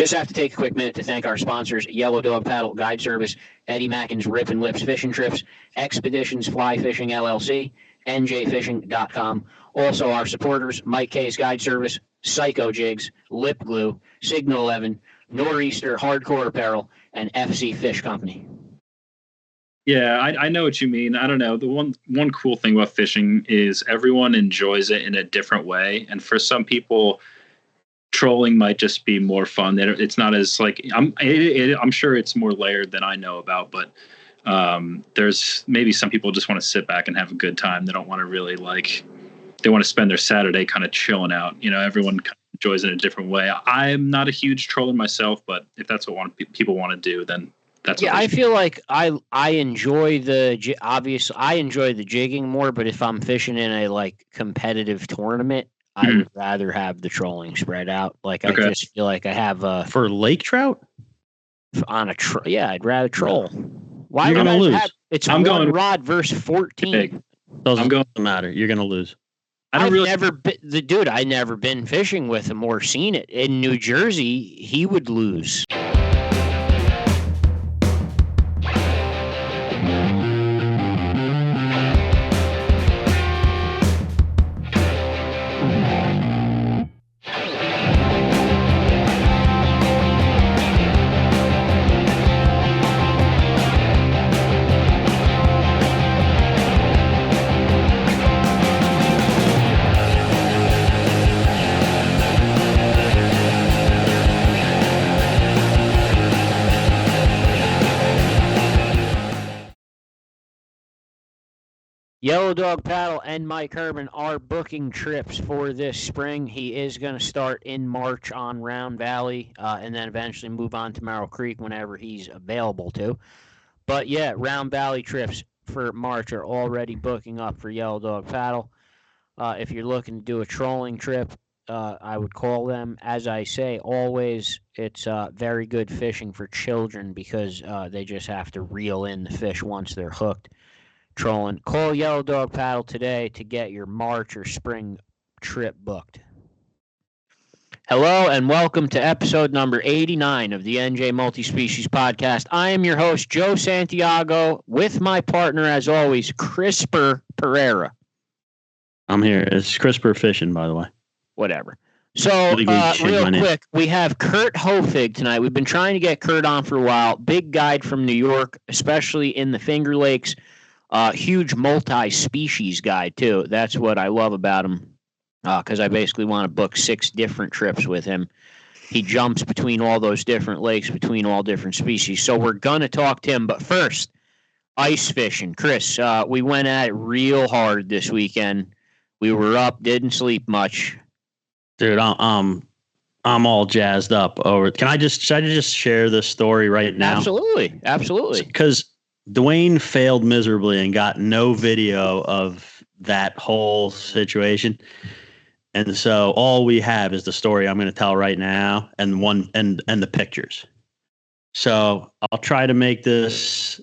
Just have to take a quick minute to thank our sponsors, Yellow Dog Paddle Guide Service, Eddie Mackin's Rip and Lips Fishing Trips, Expeditions Fly Fishing LLC, NJFishing.com. Also our supporters, Mike K's Guide Service, Psycho Jigs, Lip Glue, Signal 11, Nor'easter Hardcore Apparel, and FC Fish Company. Yeah, I know what you mean. I don't know. The one cool thing about fishing is everyone enjoys it in a different way. And for some people, trolling might just be more fun. It's not as like I'm sure it's more layered than I know about, but there's maybe some people just want to sit back and have a good time. They don't want to really they want to spend their Saturday kind of chilling out. You know, everyone kind of enjoys it in a different way. I'm not a huge troller myself, but if that's what people want to do, then that's I feel like I enjoy I enjoy the jigging more, but if I'm fishing in a competitive tournament, I would rather have the trolling spread out. I just feel like I have for lake trout on a I'd rather troll. Why you're gonna lose? It's one rod versus 14. Big. Doesn't matter. You're gonna lose. I've never been fishing with him or seen it in New Jersey. He would lose. Yellow Dog Paddle and Mike Herman are booking trips for this spring. He is going to start in March on Round Valley and then eventually move on to Merrill Creek whenever he's available to. But yeah, Round Valley trips for March are already booking up for Yellow Dog Paddle. If you're looking to do a trolling trip, I would call them. As I say, always, it's very good fishing for children because they just have to reel in the fish once they're hooked. Trolling. Call Yellow Dog Paddle today to get your March or spring trip booked. Hello and welcome to episode number 89 of the NJ Multi-Species Podcast. I am your host, Joe Santiago, with my partner, as always, Crisper Pereira. I'm here. It's Crisper Fishing, by the way. Whatever. So, real quick, we have Kurt Hoefig tonight. We've been trying to get Kurt on for a while. Big guide from New York, especially in the Finger Lakes. Huge multi-species guide, too. That's what I love about him, because I basically want to book 6 different trips with him. He jumps between all those different lakes, between all different species. So we're going to talk to him. But first, ice fishing. Chris, we went at it real hard this weekend. We were up, didn't sleep much. Dude, I'm all jazzed up over it. Should I just share this story right now? Absolutely. Because Dwayne failed miserably and got no video of that whole situation. And so all we have is the story I'm going to tell right now and the pictures. So I'll try to make this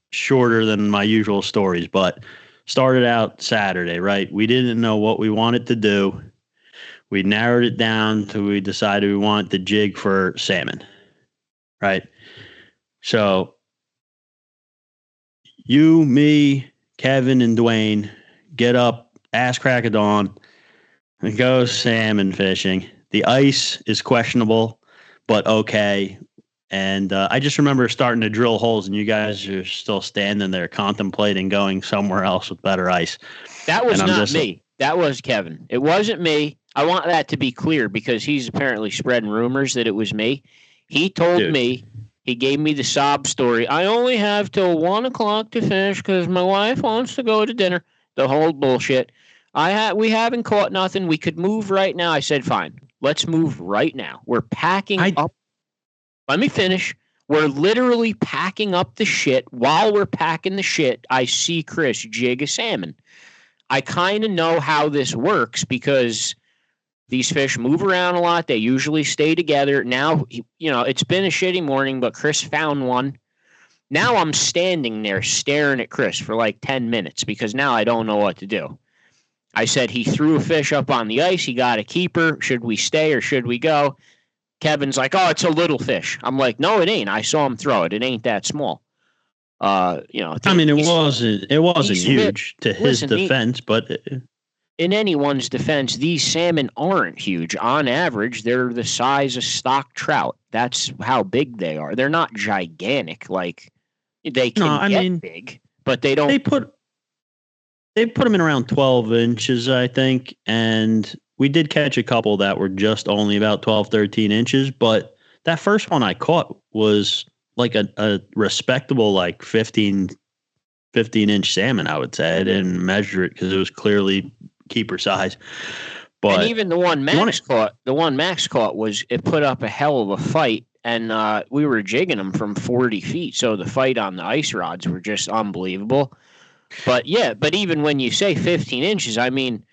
shorter than my usual stories, but started out Saturday, right? We didn't know what we wanted to do. We narrowed it down to we decided we wanted to jig for salmon, right? So you, me, Kevin, and Dwayne get up, ass crack of dawn, and go salmon fishing. The ice is questionable, but okay. And I just remember starting to drill holes, and you guys are still standing there contemplating going somewhere else with better ice. That was not me. That was Kevin. It wasn't me. I want that to be clear because he's apparently spreading rumors that it was me. He told me. He gave me the sob story. I only have till 1 o'clock to fish because my wife wants to go to dinner. The whole bullshit. We haven't caught nothing. We could move right now. I said, fine. Let's move right now. We're packing up. Let me finish. We're literally packing up the shit. While we're packing the shit, I see Chris jig a salmon. I kind of know how this works because these fish move around a lot. They usually stay together. Now, it's been a shitty morning, but Chris found one. Now I'm standing there staring at Chris for like 10 minutes because now I don't know what to do. I said he threw a fish up on the ice. He got a keeper. Should we stay or should we go? Kevin's like, oh, it's a little fish. I'm like, no, it ain't. I saw him throw it. It ain't that small. I mean, it wasn't huge to his defense, but in anyone's defense, these salmon aren't huge. On average, they're the size of stock trout. That's how big they are. They're not gigantic. Like they can get big, but they don't. They put them in around 12 inches, I think, and we did catch a couple that were just only about 12, 13 inches. But that first one I caught was like a respectable, like 15-inch salmon, I would say. I didn't measure it because it was clearly keeper size. But and even the one Max caught was, it put up a hell of a fight, and we were jigging them from 40 feet. So the fight on the ice rods were just unbelievable. But even when you say 15 inches, I mean,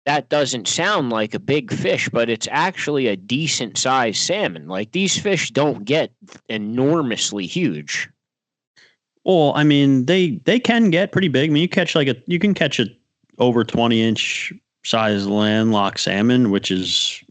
that doesn't sound like a big fish, but it's actually a decent sized salmon. Like, these fish don't get enormously huge. Well, I mean, they can get pretty big. I mean, you can catch a over 20-inch size landlocked salmon, which is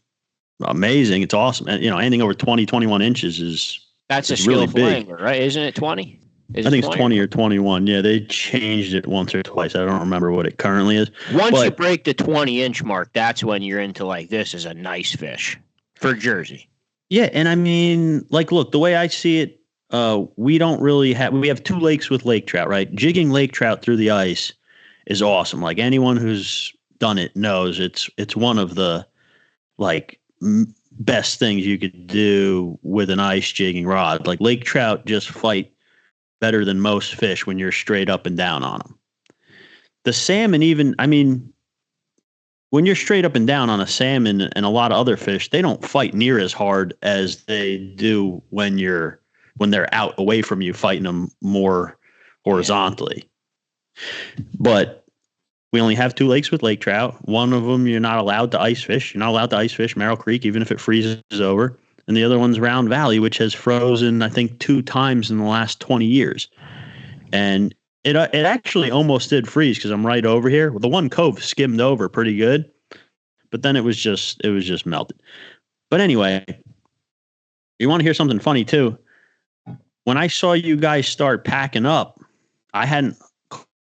amazing. It's awesome. And, anything over 20, 21 inches that's a really big. Angler, right? Isn't it 20? I think it's 20 or 21. Yeah, they changed it once or twice. I don't remember what it currently is. Once you break the 20-inch mark, that's when you're into, like, this is a nice fish for Jersey. Yeah, and I mean, like, look, the way I see it, we have 2 lakes with lake trout, right? Jigging lake trout through the ice is awesome. Like, anyone who's done it knows it's one of the, like, best things you could do with an ice jigging rod. Like, lake trout just fight better than most fish when you're straight up and down on them. The salmon, even, I mean, when you're straight up and down on a salmon and a lot of other fish, they don't fight near as hard as they do when they're out away from you, fighting them more horizontally. But we only have 2 lakes with lake trout. One of them, you're not allowed to ice fish. You're not allowed to ice fish Merrill Creek, even if it freezes over. And the other one's Round Valley, which has frozen, I think, 2 times in the last 20 years. And it actually almost did freeze because I'm right over here. Well, the one cove skimmed over pretty good, but then it was just melted. But anyway, you want to hear something funny too? When I saw you guys start packing up, I hadn't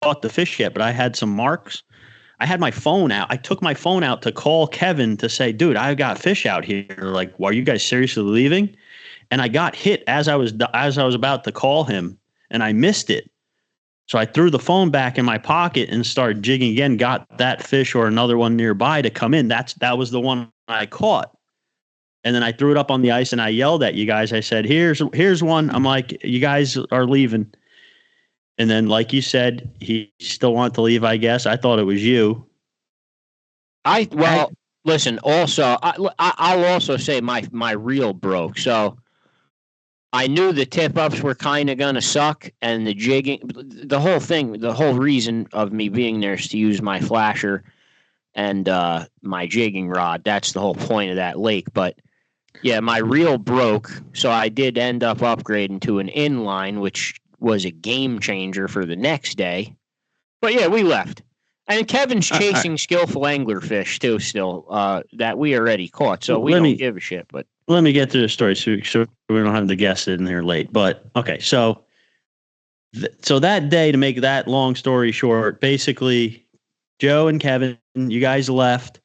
caught the fish yet, but I had some marks. I had my phone out. I took my phone out to call Kevin to say, dude, I got fish out here. Like, are you guys seriously leaving? And I got hit as I was about to call him, and I missed it. So I threw the phone back in my pocket and started jigging again, got that fish or another one nearby to come in. That was the one I caught. And then I threw it up on the ice and I yelled at you guys. I said, here's one. I'm like, you guys are leaving. And then, like you said, he still wanted to leave, I guess. I thought it was you. Listen, also, I'll also say my reel broke. So I knew the tip-ups were kind of going to suck, and the jigging, the whole reason of me being there is to use my flasher and my jigging rod. That's the whole point of that lake. But, yeah, my reel broke, so I did end up upgrading to an inline, which was a game changer for the next day. But yeah, we left. And Kevin's chasing skillful anglerfish too still, that we already caught. So we don't give a shit. But let me get through the story so we don't have to guess it in here late. But okay, so that day, to make that long story short, basically Joe and Kevin, you guys left.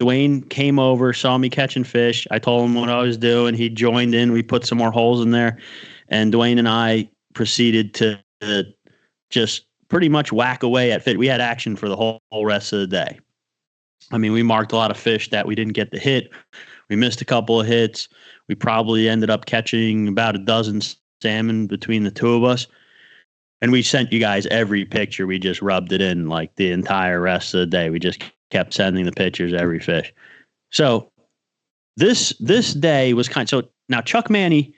Dwayne came over, saw me catching fish. I told him what I was doing. He joined in. We put some more holes in there. And Dwayne and I proceeded to just pretty much whack away at fit. We had action for the whole rest of the day. I mean, we marked a lot of fish that we didn't get to hit. We missed a couple of hits. We probably ended up catching about a dozen salmon between the 2 of us. And we sent you guys every picture. We just rubbed it in like the entire rest of the day. We just kept sending the pictures, every fish. So this day was so now Chuck Manny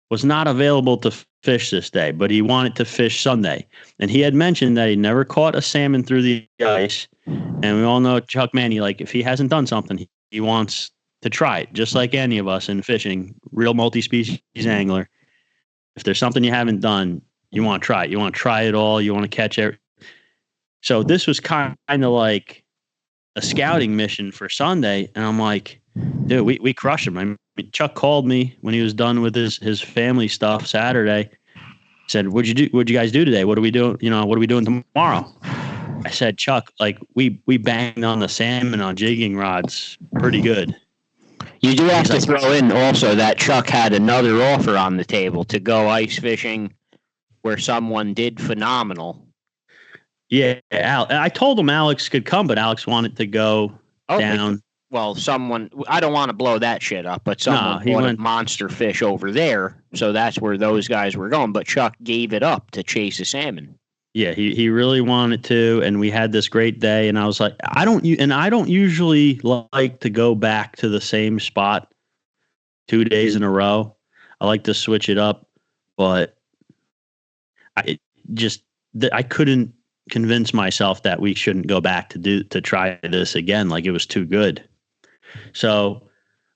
was not available to fish this day, but he wanted to fish Sunday. And he had mentioned that he never caught a salmon through the ice. And we all know Chuck Manny, like, if he hasn't done something, he wants to try it, just like any of us in fishing, real multi-species angler. If there's something you haven't done, you want to try it. You want to try it all. You want to catch it. So this was kind of like a scouting mission for Sunday. And I'm like, dude, we crushed him. I Chuck called me when he was done with his family stuff Saturday. Said, What'd you guys do today? What are we doing? What are we doing tomorrow? I said, Chuck, like we banged on the salmon on jigging rods pretty good. You do have to throw in also that Chuck had another offer on the table to go ice fishing where someone did phenomenal. Yeah, I told him Alex could come, but Alex wanted to go down. Well, I don't want to blow that shit up, but someone bought a monster fish over there, so that's where those guys were going. But Chuck gave it up to chase a salmon. Yeah, he really wanted to, and we had this great day. And I was like, I don't usually like to go back to the same spot 2 days in a row. I like to switch it up, but I couldn't convince myself that we shouldn't go back to try this again. Like, it was too good. So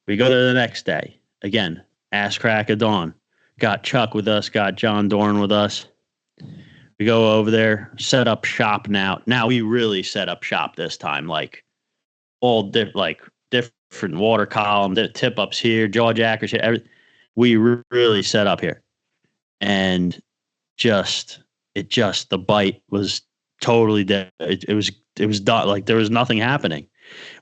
we go there the next day again, ass crack of dawn. Got Chuck with us, got John Dorn with us. We go over there, set up shop now. Now we really set up shop this time, like all different water column, tip ups here, jaw jackers here. We really set up here, and the bite was totally dead. It was done. Like, there was nothing happening.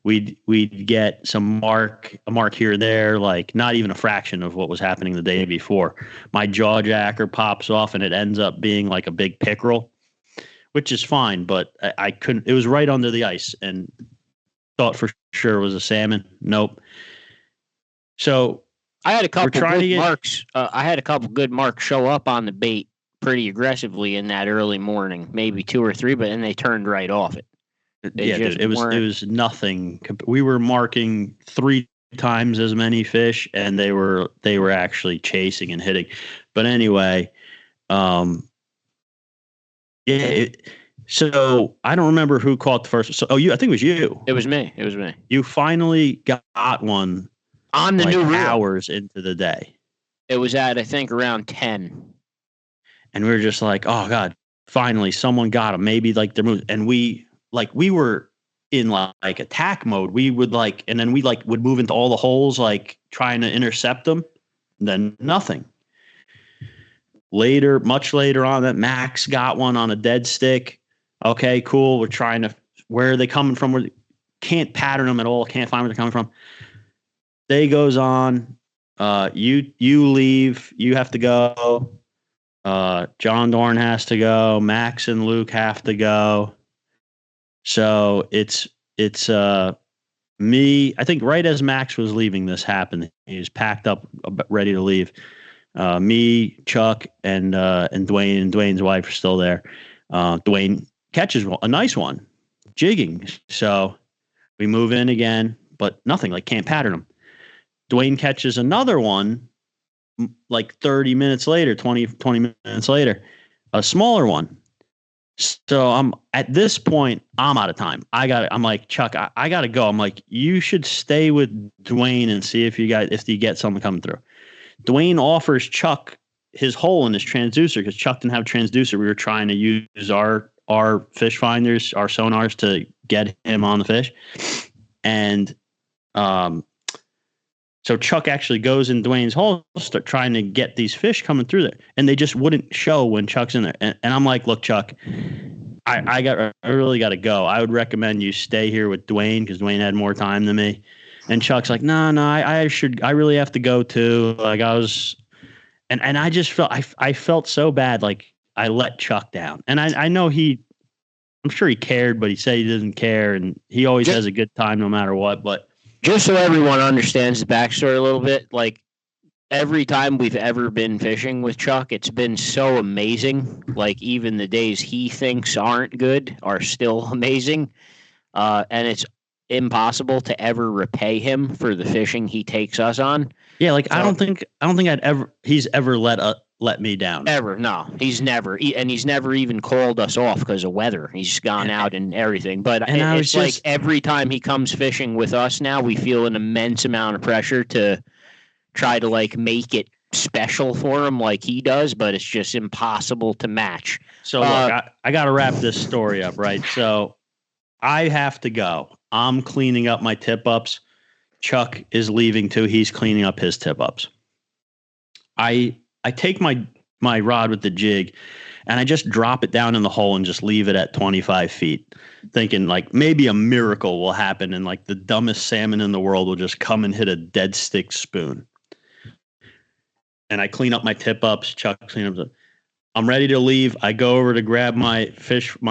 We'd get a mark here and there, like not even a fraction of what was happening the day before. My jaw jacker pops off and it ends up being like a big pickerel, which is fine, but I couldn't. It was right under the ice and thought for sure it was a salmon. Nope. So I had a couple good marks. I had a couple good marks show up on the bait pretty aggressively in that early morning, maybe 2 or 3, but then they turned right off it. Dude, it was nothing. We were marking 3 times as many fish, and they were actually chasing and hitting. But anyway, so I don't remember who caught the first. So, I think it was you. It was me. You finally got one on the new reel. Hours into the day. It was at, I think, around 10. And we were just like, oh God, finally someone got him. Maybe like they're moving. And we were in like attack mode. We would and then we would move into all the holes, like trying to intercept them. And then nothing. Much later on, that Max got one on a dead stick. Okay, cool. We're trying to, where are they coming from? Can't pattern them at all. Can't find where they're coming from. Day goes on. You leave. You have to go. John Dorn has to go. Max and Luke have to go. So it's me. I think right as Max was leaving, this happened. He was packed up, ready to leave. Me, Chuck, and Dwayne, and Dwayne's wife are still there. Dwayne catches a nice one, jigging. So we move in again, but nothing. Like, can't pattern them. Dwayne catches another one, like 30 minutes later, 20 minutes later, a smaller one. So I'm at this point, I'm out of time. I'm like, Chuck, I got to go. I'm like, you should stay with Dwayne and see if you get something coming through. Dwayne offers Chuck his hole in his transducer because Chuck didn't have a transducer. We were trying to use our fish finders, our sonars, to get him on the fish. And so Chuck actually goes in Dwayne's hole, start trying to get these fish coming through there, and they just wouldn't show when Chuck's in there. And I'm like, look, Chuck, I really got to go. I would recommend you stay here with Dwayne because Dwayne had more time than me. And Chuck's like, no, I really have to go too. Like, I was, and I just felt, I felt so bad. Like, I let Chuck down, and I know I'm sure he cared, but he said he didn't care, and he always has a good time no matter what. But just so everyone understands the backstory a little bit, like, every time we've ever been fishing with Chuck, it's been so amazing. Like, even the days he thinks aren't good are still amazing. And it's impossible to ever repay him for the fishing he takes us on. Yeah, like, so, I don't think he's ever let me down. Ever. No, he's never. And he's never even called us off because of weather. He's gone out and everything. But it's like every time he comes fishing with us now, we feel an immense amount of pressure to try to, like, make it special for him like he does, but it's just impossible to match. So look, I got to wrap this story up, right? So I have to go. I'm cleaning up my tip-ups. Chuck is leaving too. He's cleaning up his tip-ups. I take my rod with the jig, and I just drop it down in the hole and just leave it at 25 feet, thinking like maybe a miracle will happen and like the dumbest salmon in the world will just come and hit a dead stick spoon. And I clean up my tip-ups. Chuck clean up. I'm ready to leave. I go over to grab my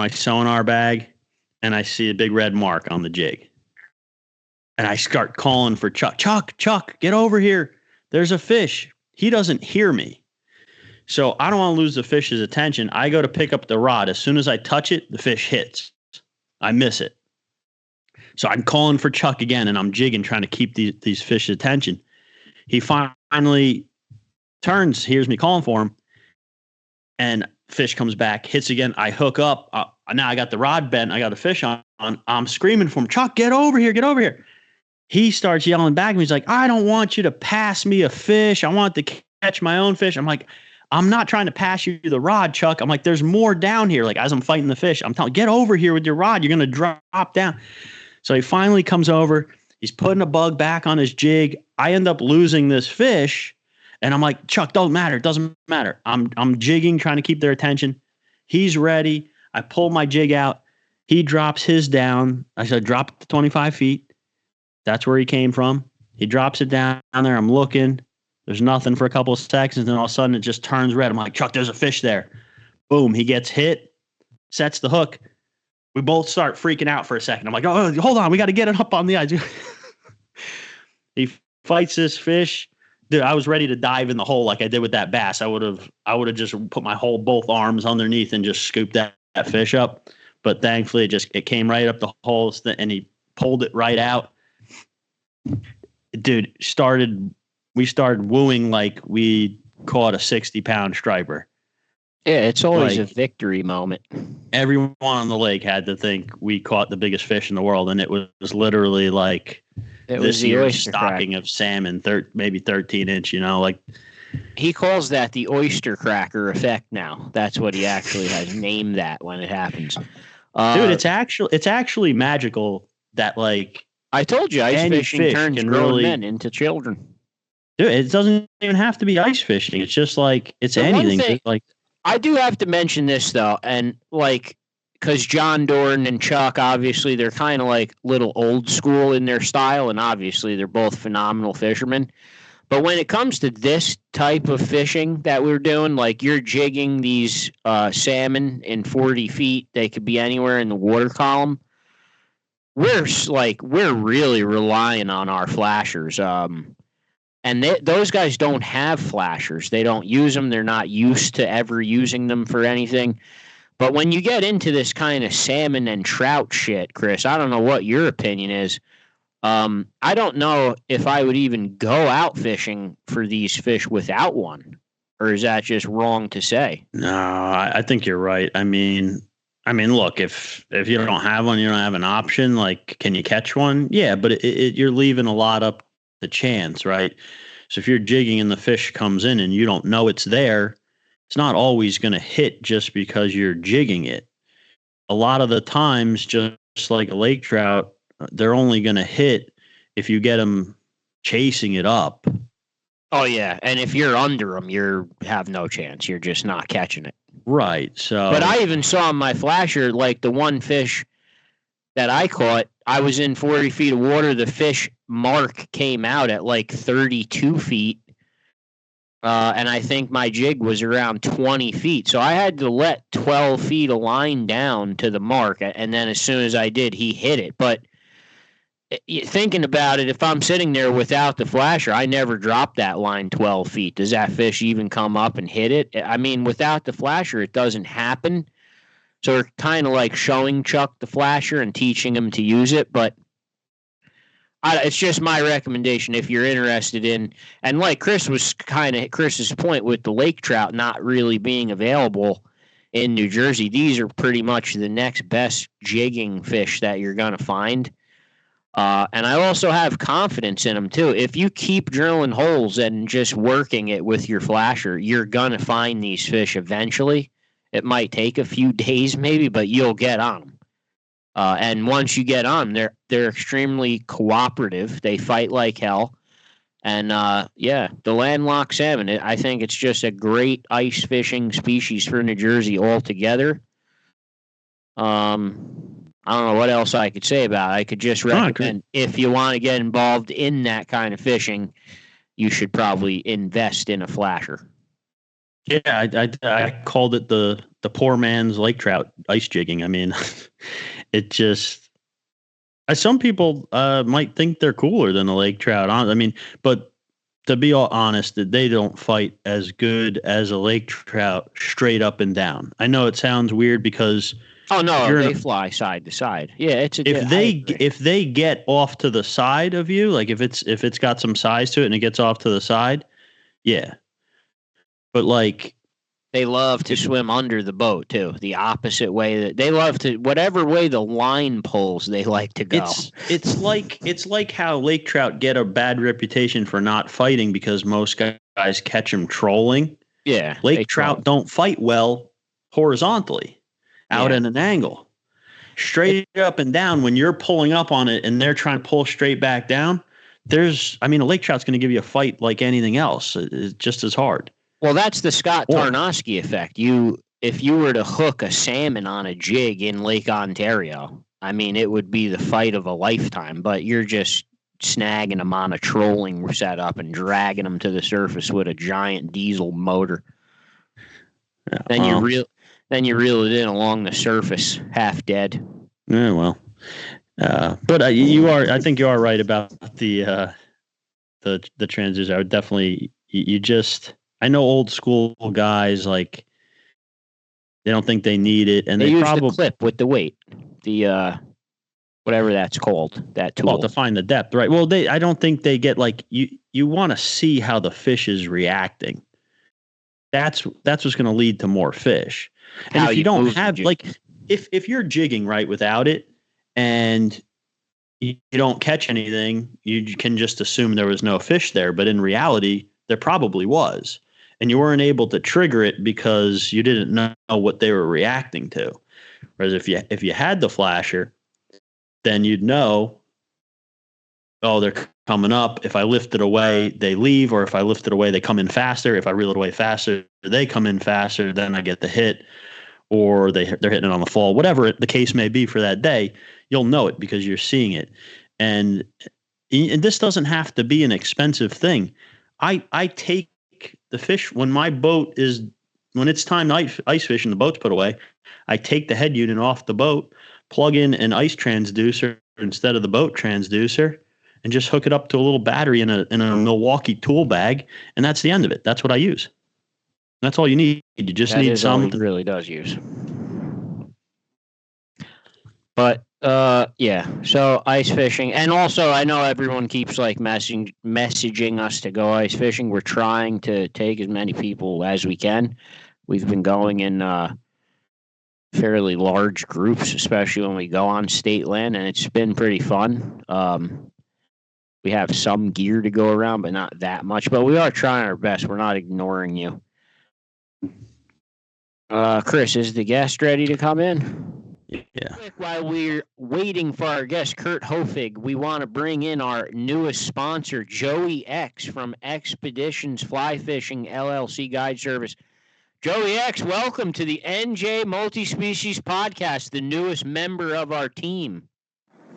sonar bag, and I see a big red mark on the jig. And I start calling for Chuck. Chuck, get over here. There's a fish. He doesn't hear me. So I don't want to lose the fish's attention. I go to pick up the rod. As soon as I touch it, the fish hits. I miss it. So I'm calling for Chuck again, and I'm jigging, trying to keep these fish's attention. He finally turns, hears me calling for him, and fish comes back, hits again. I hook up. Now I got the rod bent. I got a fish on. I'm screaming for him, Chuck, get over here, get over here. He starts yelling back at me. He's like, I don't want you to pass me a fish. I want to catch my own fish. I'm like, I'm not trying to pass you the rod, Chuck. I'm like, there's more down here. Like, as I'm fighting the fish, I'm telling, get over here with your rod. You're going to drop down. So he finally comes over. He's putting a bug back on his jig. I end up losing this fish. And I'm like, Chuck, don't matter. It doesn't matter. I'm jigging, trying to keep their attention. He's ready. I pull my jig out. He drops his down. I said, drop it to 25 feet. That's where he came from. He drops it down there. I'm looking. There's nothing for a couple of seconds. And then all of a sudden it just turns red. I'm like, Chuck, there's a fish there. Boom. He gets hit, sets the hook. We both start freaking out for a second. I'm like, oh, hold on. We got to get it up on the ice. He fights this fish. Dude, I was ready to dive in the hole like I did with that bass. I would have just put my both arms underneath and just scooped that fish up. But thankfully it came right up the hole and he pulled it right out. Dude, we started wooing like we caught a 60-pound striper. Yeah, it's always a victory moment. Everyone on the lake had to think we caught the biggest fish in the world, and it was literally like this year's stocking of salmon, maybe 13-inch. Like he calls that the oyster cracker effect. Now that's what he actually has named that when it happens. Dude, it's actually magical that like. I told you, ice fishing turns grown men into children. Dude, it doesn't even have to be ice fishing. It's just like it's anything. Like I do have to mention this though, and like because John Dorn and Chuck, obviously, they're kind of like little old school in their style, and obviously they're both phenomenal fishermen. But when it comes to this type of fishing that we're doing, like you're jigging these salmon in 40 feet, they could be anywhere in the water column. We're really relying on our flashers. And those guys don't have flashers. They don't use them. They're not used to ever using them for anything. But when you get into this kind of salmon and trout shit, Chris, I don't know what your opinion is. I don't know if I would even go out fishing for these fish without one. Or is that just wrong to say? No, I think you're right. I mean, look, if you don't have one, you don't have an option. Like, can you catch one? Yeah, but you're leaving a lot up to chance, right? So if you're jigging and the fish comes in and you don't know it's there, it's not always going to hit just because you're jigging it. A lot of the times, just like a lake trout, they're only going to hit if you get them chasing it up. Oh, yeah. And if you're under them, you have no chance. You're just not catching it. Right. So, but I even saw on my flasher, like the one fish that I caught, I was in 40 feet of water. The fish mark came out at like 32 feet. And I think my jig was around 20 feet. So I had to let 12 feet of line down to the mark. And then as soon as I did, he hit it. But thinking about it, if I'm sitting there without the flasher, I never dropped that line 12 feet. Does that fish even come up and hit it? I mean, without the flasher, it doesn't happen. So we're kind of like showing Chuck the flasher and teaching him to use it. But it's just my recommendation if you're interested in, and like Chris's point with the lake trout not really being available in New Jersey, these are pretty much the next best jigging fish that you're going to find. And I also have confidence in them, too. If you keep drilling holes and just working it with your flasher, you're going to find these fish eventually. It might take a few days maybe, but you'll get on them. And once you get on, they're extremely cooperative. They fight like hell. And the landlocked salmon, I think it's just a great ice fishing species for New Jersey altogether. I don't know what else I could say about it. I could just recommend if you want to get involved in that kind of fishing, you should probably invest in a flasher. Yeah, I called it the poor man's lake trout ice jigging. I mean, it just some people might think they're cooler than a lake trout. I mean, but to be all honest, they don't fight as good as a lake trout straight up and down. I know it sounds weird because they fly side to side. Yeah, if they get off to the side of you, like if it's got some size to it and it gets off to the side, yeah. But like they love to swim under the boat too. The opposite way that they love to, whatever way the line pulls, they like to go. It's like how lake trout get a bad reputation for not fighting because most guys catch them trolling. Yeah, lake trout don't fight well horizontally, out at an angle, straight up and down. When you're pulling up on it and they're trying to pull straight back down, a lake trout's going to give you a fight like anything else. It's just as hard. Well, that's the Scott Tarnowski effect. If you were to hook a salmon on a jig in Lake Ontario, I mean, it would be the fight of a lifetime, but you're just snagging them on a trolling setup and dragging them to the surface with a giant diesel motor. Then you reel it in along the surface, half dead. Yeah, well, but I think you are right about the transition. I would definitely, I know old school guys, like, they don't think they need it, and they use the clip with the weight, the whatever that's called, that tool. Well, to find the depth, right? Well, I don't think they get, like, you want to see how the fish is reacting. That's what's going to lead to more fish. And if you don't have, like, if you're jigging right without it, and you don't catch anything, you can just assume there was no fish there, but in reality, there probably was. And you weren't able to trigger it because you didn't know what they were reacting to. Whereas if you had the flasher, then you'd know, oh, they're coming up. If I lift it away, they leave. Or if I lift it away, they come in faster. If I reel it away faster, they come in faster. Then I get the hit. Or they're hitting it on the fall. Whatever the case may be for that day, you'll know it because you're seeing it. And this doesn't have to be an expensive thing. I take the fish when it's time to ice fish and the boat's put away. I take the head unit off the boat, plug in an ice transducer instead of the boat transducer, and just hook it up to a little battery in a Milwaukee tool bag, and that's the end of it. That's what I use. That's all you need. You just need something. It really does use. But so ice fishing, and also I know everyone keeps like messaging us to go ice fishing. We're trying to take as many people as we can. We've been going in fairly large groups, especially when we go on state land, and it's been pretty fun. We have some gear to go around, but not that much. But we are trying our best. We're not ignoring you. Chris, is the guest ready to come in? Yeah. While we're waiting for our guest, Kurt Hoefig, we want to bring in our newest sponsor, Joey X from Expeditions Fly Fishing LLC Guide Service. Joey X, welcome to the NJ Multi-Species Podcast, the newest member of our team.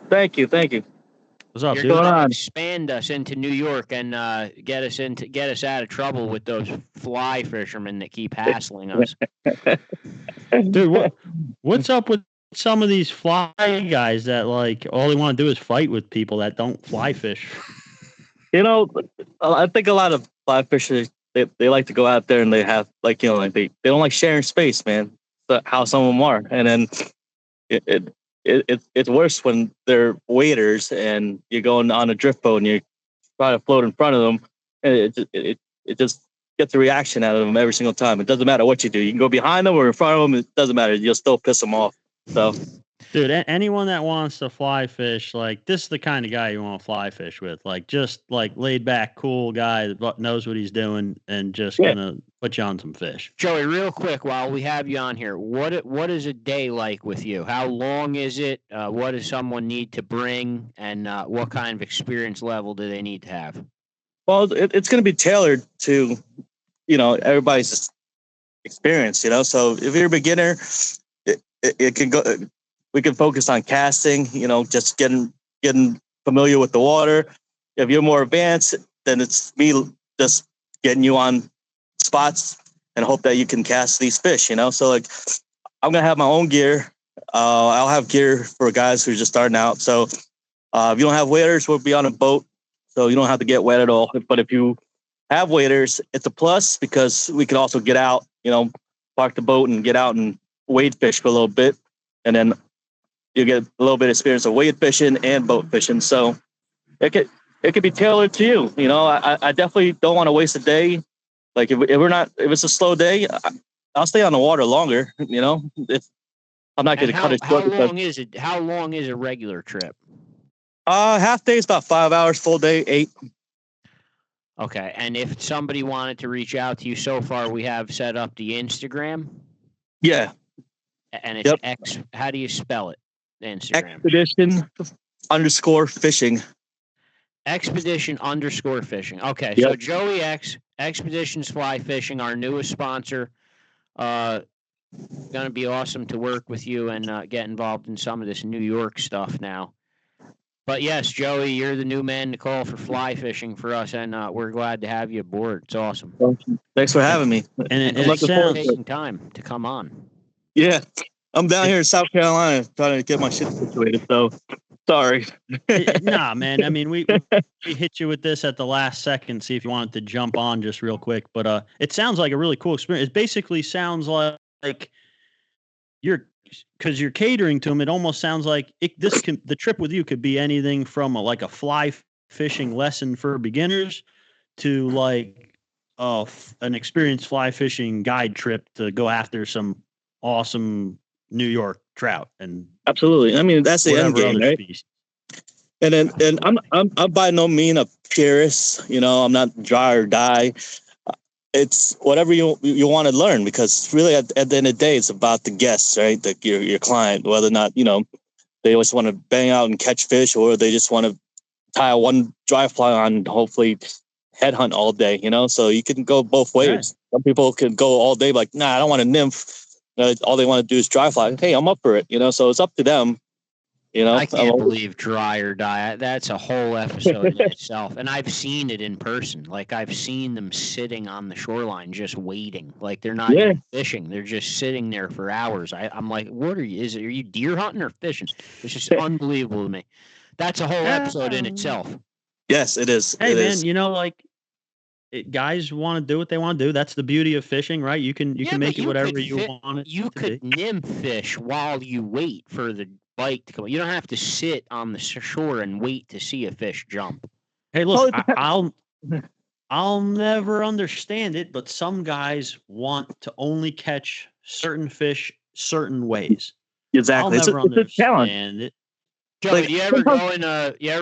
Thank you. What's up, You're going to expand us into New York and get us out of trouble with those fly fishermen that keep hassling us. Dude, what's up with some of these fly guys that, like, all they want to do is fight with people that don't fly fish? I think a lot of fly fishers, they like to go out there and they have, like, they don't like sharing space, man. That's how some of them are. And then it's worse when they're waders and you're going on a drift boat and you try to float in front of them, and it just gets a reaction out of them every single time. It doesn't matter what you do. You can go behind them or in front of them. It doesn't matter. You'll still piss them off. So Dude, anyone that wants to fly fish, like this is the kind of guy you want to fly fish with. Like just like laid back, cool guy that knows what he's doing and just gonna put you on some fish. Joey, real quick, while we have you on here, what is a day like with you? How long is it? What does someone need to bring, and what kind of experience level do they need to have? Well, it's going to be tailored to, everybody's experience. So if you're a beginner, it can go. We can focus on casting. Just getting familiar with the water. If you're more advanced, then it's me just getting you on spots and hope that you can cast these fish. So like, I'm gonna have my own gear. I'll have gear for guys who are just starting out. So if you don't have waders, we'll be on a boat, so you don't have to get wet at all. But if you have waders, it's a plus because we can also get out. Park the boat and get out and wade fish for a little bit, and then you get a little bit of experience of wade fishing and boat fishing. So it could be tailored to you. I definitely don't want to waste a day. Like if it's a slow day, I'll stay on the water longer. I'm not going to cut it short. How long is a regular trip? Half day is about 5 hours. Full day 8. Okay, and if somebody wanted to reach out to you, so far we have set up the Instagram. Yeah, and it's X. How do you spell it? The Instagram. Expedition_fishing. Expedition_fishing. Okay, so Joey X, Expeditions Fly Fishing, our newest sponsor. Going to be awesome to work with you and get involved in some of this New York stuff now. But yes, Joey, you're the new man to call for fly fishing for us, and we're glad to have you aboard. It's awesome. Thanks for having me. And thanks for taking time to come on. Yeah, I'm down here in South Carolina trying to get my shit situated, so sorry. Nah, man. I mean, we hit you with this at the last second, see if you wanted to jump on just real quick. But it sounds like a really cool experience. It basically sounds like because you're catering to them. It almost sounds like the trip with you could be anything from a fly fishing lesson for beginners to like an experienced fly fishing guide trip to go after some awesome New York trout. And absolutely, I mean that's the end game, right? Species. And I'm by no means a purist. I'm not dry or die. It's whatever you want to learn, because really at the end of the day, it's about the guests, right? Your client, whether or not, they just want to bang out and catch fish, or they just want to tie one dry fly on and hopefully headhunt all day, so you can go both ways. Right. Some people can go all day like, nah, I don't want a nymph. All they want to do is dry fly. Hey, I'm up for it, so it's up to them. I can't believe dry or die. That's a whole episode in itself. And I've seen it in person. Like I've seen them sitting on the shoreline just waiting. Like they're not even fishing. They're just sitting there for hours. I'm like, what are you? Are you deer hunting or fishing? It's just unbelievable to me. That's a whole episode in itself. Yes, it is. Hey, man, guys want to do what they want to do. That's the beauty of fishing, right? You can make it whatever you want it. You could nymph fish while you wait for the bite to come. You don't have to sit on the shore and wait to see a fish jump. Hey, look, I'll never understand it, but some guys want to only catch certain fish certain ways. Exactly, I'll never understand it. Joey, do you ever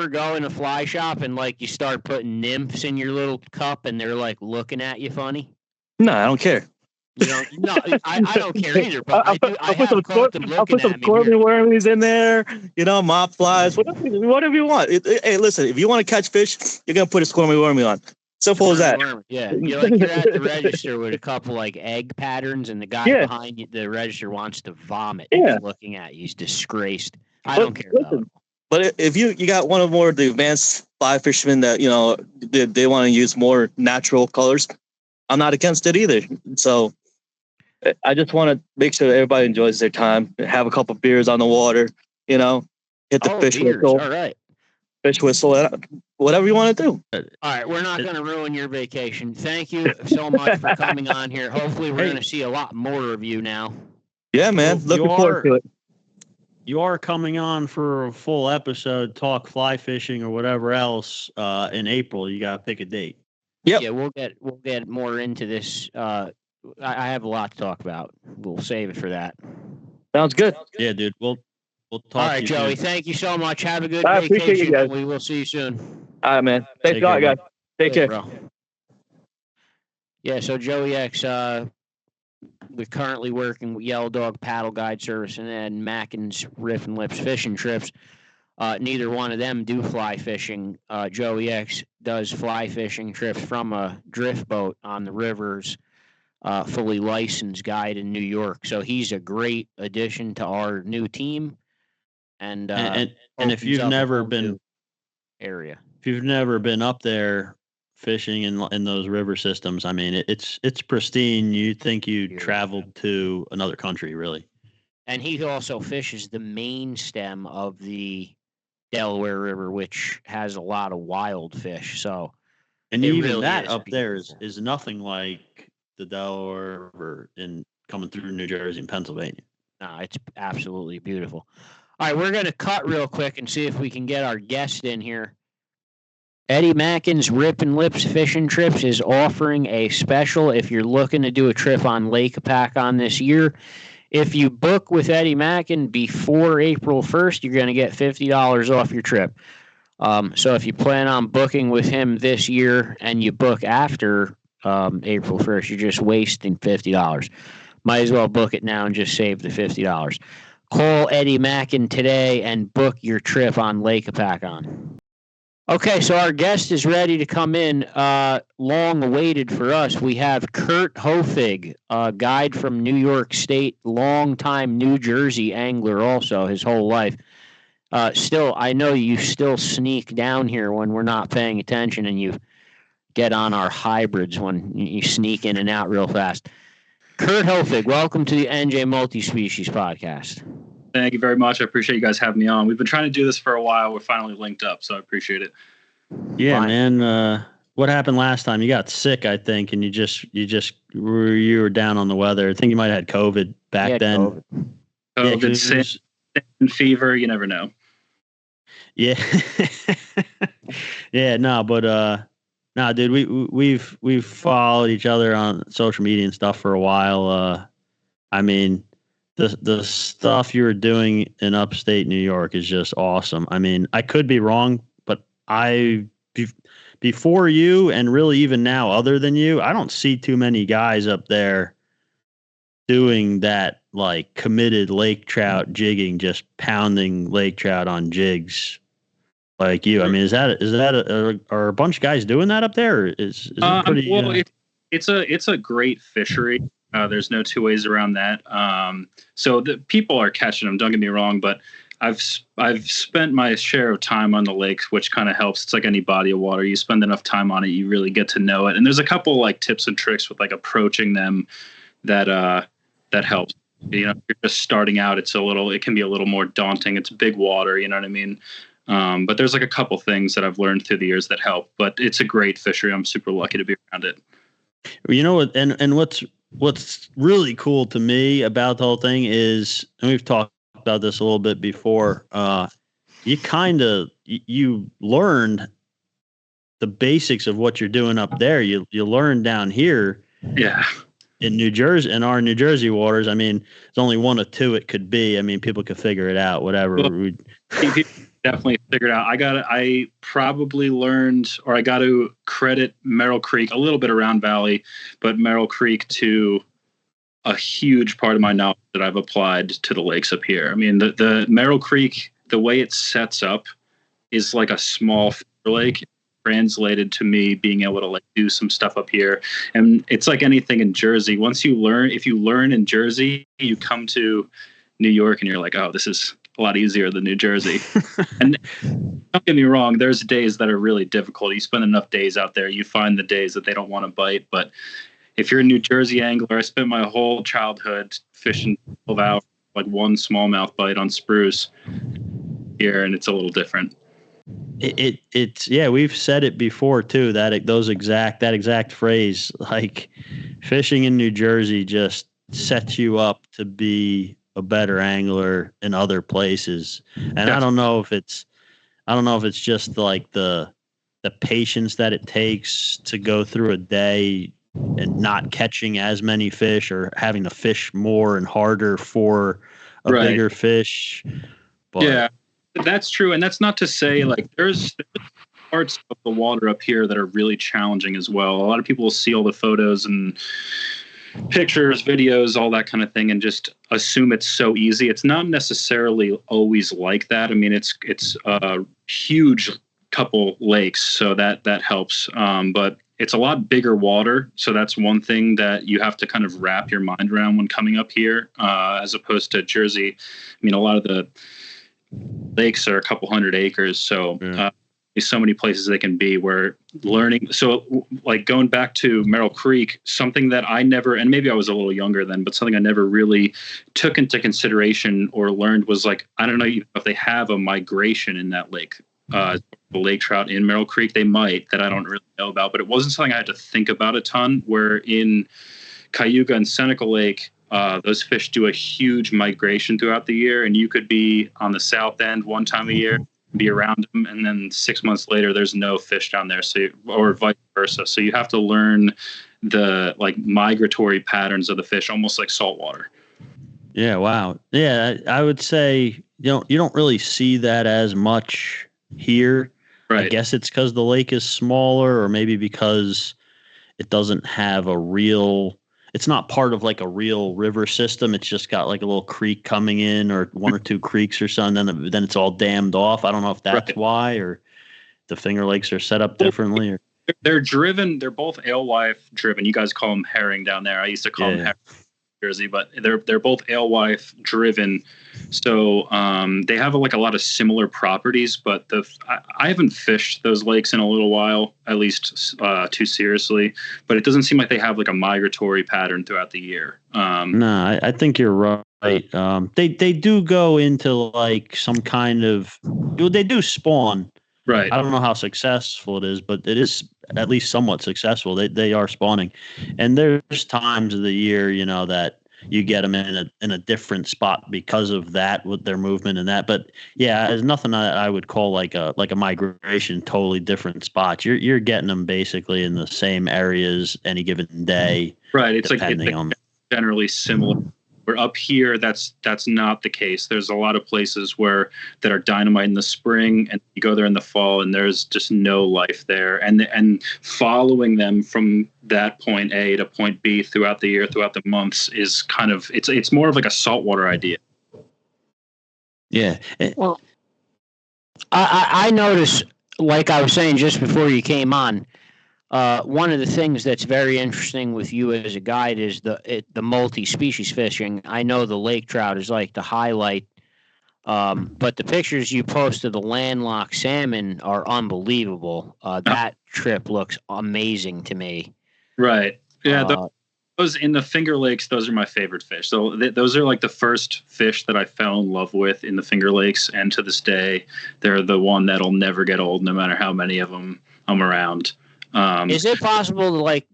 go in a fly shop and you start putting nymphs in your little cup and they're looking at you funny? No, I don't care. No, I don't care either. But I'll put some scorpion wormies in there. Mop flies, whatever you want. Hey, listen, if you want to catch fish, you're gonna put a scorpion wormy on. Simple as that. Yeah, you're at the register with a couple egg patterns, and the guy behind you, the register, wants to vomit. Yeah. He's looking at you. He's disgraced. I don't care about it. But if you got one of more of the advanced fly fishermen that they want to use more natural colors, I'm not against it either. So I just want to make sure that everybody enjoys their time, have a couple beers on the water, hit the fish whistle. All right. Fish whistle, whatever you want to do. All right, we're not going to ruin your vacation. Thank you so much for coming on here. Hopefully we're going to see a lot more of you now. Yeah, man. Looking forward to it. You are coming on for a full episode, talk fly fishing or whatever else in April. You got to pick a date. Yep. Yeah, we'll get more into this. I have a lot to talk about. We'll save it for that. Sounds good. Yeah, dude. We'll talk All to right, you Joey. soon. Thank you so much. Have a good I vacation. appreciate you guys. We will see you soon. All right, man. Thanks Take a lot, care, guys. Take care. Bro. Yeah, so Joey X, we're currently working with Yellow Dog Paddle Guide Service and Mackin's Riff and Lips Fishing Trips. Neither one of them do fly fishing. Joey X does fly fishing trips from a drift boat on the rivers, fully licensed guide in New York. So he's a great addition to our new team. And if you've never been area, if you've never been up there fishing in those river systems, I mean, it's pristine. You think you traveled to another country, really. And he also fishes the main stem of the Delaware River, which has a lot of wild fish. So, and even really that up there is nothing like the Delaware River in coming through New Jersey and Pennsylvania. No, it's absolutely beautiful. All right, we're going to cut real quick and see if we can get our guest in here. Eddie Mackin's Rip and Lips Fishing Trips is offering a special if you're looking to do a trip on Lake Hopatcong this year. If you book with Eddie Mackin before April 1st, you're going to get $50 off your trip. So if you plan on booking with him this year and you book after April 1st, you're just wasting $50. Might as well book it now and just save the $50. Call Eddie Mackin today and book your trip on Lake Hopatcong. Okay, so our guest is ready to come in. Long awaited for us. We have Kurt Hoefig, a guide from New York State, longtime New Jersey angler also his whole life. Still, I know you still sneak down here when we're not paying attention and you get on our hybrids when you sneak in and out real fast. Kurt Hoefig, welcome to the NJ Multi-Species Podcast. Thank you very much. I appreciate you guys having me on. We've been trying to do this for a while. We're finally linked up, so I appreciate it. Yeah, fine. Man. What happened last time? You got sick, I think, and you were down on the weather. I think you might have had COVID back then. COVID, sand fever. You never know. Yeah. Yeah. No, but dude, we've followed each other on social media and stuff for a while. I mean, the stuff you were doing in upstate New York is just awesome. I mean, I could be wrong, but before you and really even now, other than you, I don't see too many guys up there doing that, like committed lake trout jigging, just pounding lake trout on jigs like you. I mean, are a bunch of guys doing that up there? Or is it pretty? Well, it's a great fishery. There's no two ways around that. So the people are catching them. Don't get me wrong, but I've spent my share of time on the lakes, which kind of helps. It's like any body of water. You spend enough time on it, you really get to know it. And there's a couple like tips and tricks with like approaching them that helps. You know, if you're just starting out, it can be a little more daunting. It's big water, you know what I mean? But there's like a couple things that I've learned through the years that help. But it's a great fishery. I'm super lucky to be around it. You know what? And what's really cool to me about the whole thing is, and we've talked about this a little bit before, you learned the basics of what you're doing up there. You learn down here. Yeah. In New Jersey, in our New Jersey waters, I mean, there's only one or two it could be. I mean, people could figure it out, whatever. Well, people definitely figured out. I probably learned, or I got to credit Merrill Creek, a little bit around Valley, but Merrill Creek to a huge part of my knowledge that I've applied to the lakes up here. I mean, the Merrill Creek, the way it sets up is like a small lake, translated to me being able to like do some stuff up here. And it's like anything in Jersey. If you learn in Jersey, you come to New York and you're like, oh, this is a lot easier than New Jersey. And don't get me wrong, there's days that are really difficult. You spend enough days out there, you find the days that they don't want to bite. But if you're a New Jersey angler, I spent my whole childhood fishing 12 hours, like one smallmouth bite on spruce here, and it's a little different. It's we've said it before too, that exact phrase, like fishing in New Jersey just sets you up to be a better angler in other places. And I don't know if it's just like the patience that it takes to go through a day and not catching as many fish or having to fish more and harder for a bigger fish. But yeah, that's true. And that's not to say like there's parts of the water up here that are really challenging as well. A lot of people will see all the photos and pictures, videos, all that kind of thing, and just assume it's so easy. It's not necessarily always like that. I mean, it's a huge couple lakes, so that helps. But it's a lot bigger water, so that's one thing that you have to kind of wrap your mind around when coming up here, as opposed to Jersey. I mean, a lot of the lakes are a couple hundred acres, so there's so many places they can be where learning. So like going back to Merrill Creek, something that I never, and maybe I was a little younger then, but something I never really took into consideration or learned was like, I don't know if they have a migration in that lake, the lake trout in Merrill Creek. They might, that I don't really know about, but it wasn't something I had to think about a ton, where in Cayuga and Seneca Lake, those fish do a huge migration throughout the year, and you could be on the south end one time a year, be around them, and then 6 months later there's no fish down there, so or vice versa. So you have to learn the like migratory patterns of the fish, almost like saltwater. Yeah, wow. Yeah, I would say you don't really see that as much here. Right. I guess it's because the lake is smaller, or maybe because it doesn't have it's not part of like a real river system. It's just got like a little creek coming in, or one or two creeks or something. Then it's all dammed off. I don't know if that's why, or the Finger Lakes are set up differently. Or they're driven. They're both alewife driven. You guys call them herring down there. I used to call them herring in Jersey, but they're both alewife driven. So they have like a lot of similar properties, but I haven't fished those lakes in a little while, at least too seriously, but it doesn't seem like they have like a migratory pattern throughout the year. No, I think you're right. They do go into like some kind of, they do spawn. Right. I don't know how successful it is, but it is at least somewhat successful. They are spawning, and there's times of the year, that you get them in a different spot because of that, with their movement and that. But yeah, there's nothing I would call like a migration, totally different spots. You're getting them basically in the same areas any given day. Right. It's generally similar. Where up here, that's not the case. There's a lot of places that are dynamite in the spring, and you go there in the fall, and there's just no life there. And following them from that point A to point B throughout the year, throughout the months, is kind of it's more of like a saltwater idea. Yeah. Well, I noticed, like I was saying just before you came on, one of the things that's very interesting with you as a guide is the multi-species fishing. I know the lake trout is like the highlight, but the pictures you post of the landlocked salmon are unbelievable. That trip looks amazing to me. Right. Yeah. Those in the Finger Lakes, those are my favorite fish. So those are like the first fish that I fell in love with in the Finger Lakes, and to this day, they're the one that'll never get old, no matter how many of them I'm around. Is it possible to, like,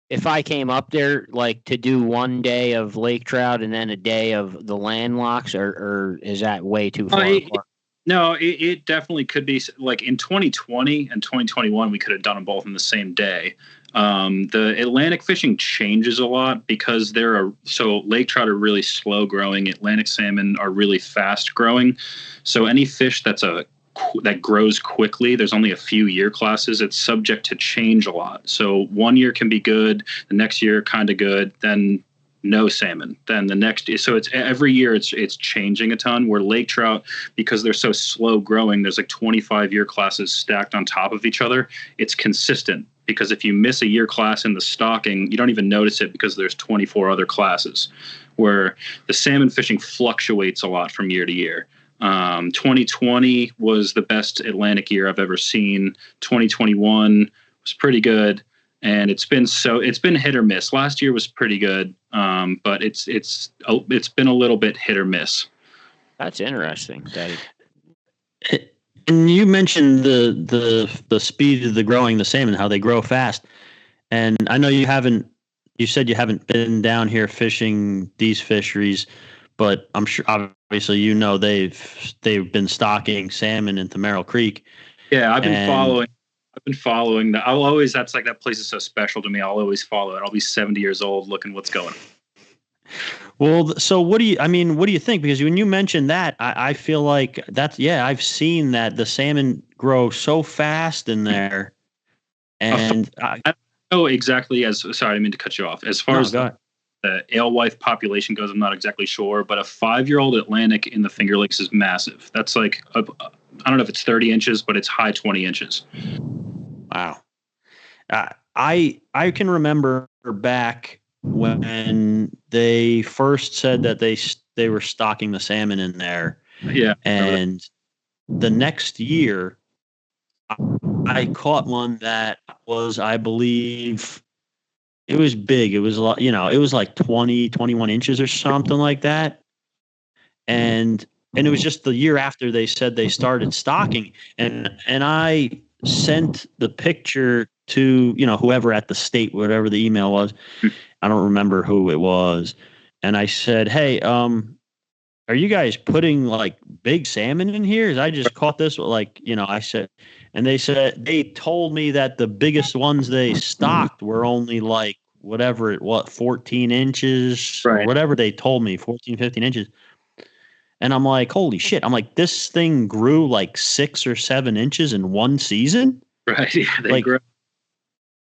if I came up there, like, to do one day of lake trout and then a day of the landlocks, or is that way too far apart? No, it definitely could be. Like in 2020 and 2021, we could have done them both in the same day. The Atlantic fishing changes a lot because so lake trout are really slow growing. Atlantic salmon are really fast growing. So any fish that grows quickly, there's only a few year classes. It's subject to change a lot. So 1 year can be good, the next year kind of good, then no salmon. Then the next, so it's every year it's changing a ton. Where lake trout, because they're so slow growing, there's like 25 year classes stacked on top of each other. It's consistent, because if you miss a year class in the stocking, you don't even notice it because there's 24 other classes. Where the salmon fishing fluctuates a lot from year to year. 2020 was the best Atlantic year I've ever seen. 2021 was pretty good, and it's been hit or miss. Last year was pretty good, but it's been a little bit hit or miss. That's interesting, Daddy. And you mentioned the speed of the salmon, how they grow fast, and I know you said you haven't been down here fishing these fisheries, but I'm sure obviously they've been stocking salmon into Merrill Creek. Yeah, I've been following that. That's like, that place is so special to me. I'll always follow it. I'll be 70 years old looking what's going on. Well, so what do you think? Because when you mentioned that, I feel like I've seen that the salmon grow so fast in there. And I don't know exactly sorry, I didn't mean to cut you off. As far as the alewife population goes, I'm not exactly sure, but a 5-year-old Atlantic in the Finger Lakes is massive. That's like, I don't know if it's 30 inches, but it's high 20 inches. Wow. I can remember back when they first said that they were stocking the salmon in there. Yeah. And the next year, I caught one that was, I believe, it was big. It was it was like 20, 21 inches or something like that. And it was just the year after they said they started stocking. And I sent the picture to, whoever at the state, whatever the email was. I don't remember who it was. And I said, hey, are you guys putting like big salmon in here? I just caught this, I said, and they told me that the biggest ones they stocked were only like whatever it was, 14 inches, or whatever they told me, 14, 15 inches. And I'm like, holy shit. I'm like, this thing grew like 6 or 7 inches in one season. Right. Yeah, they grow.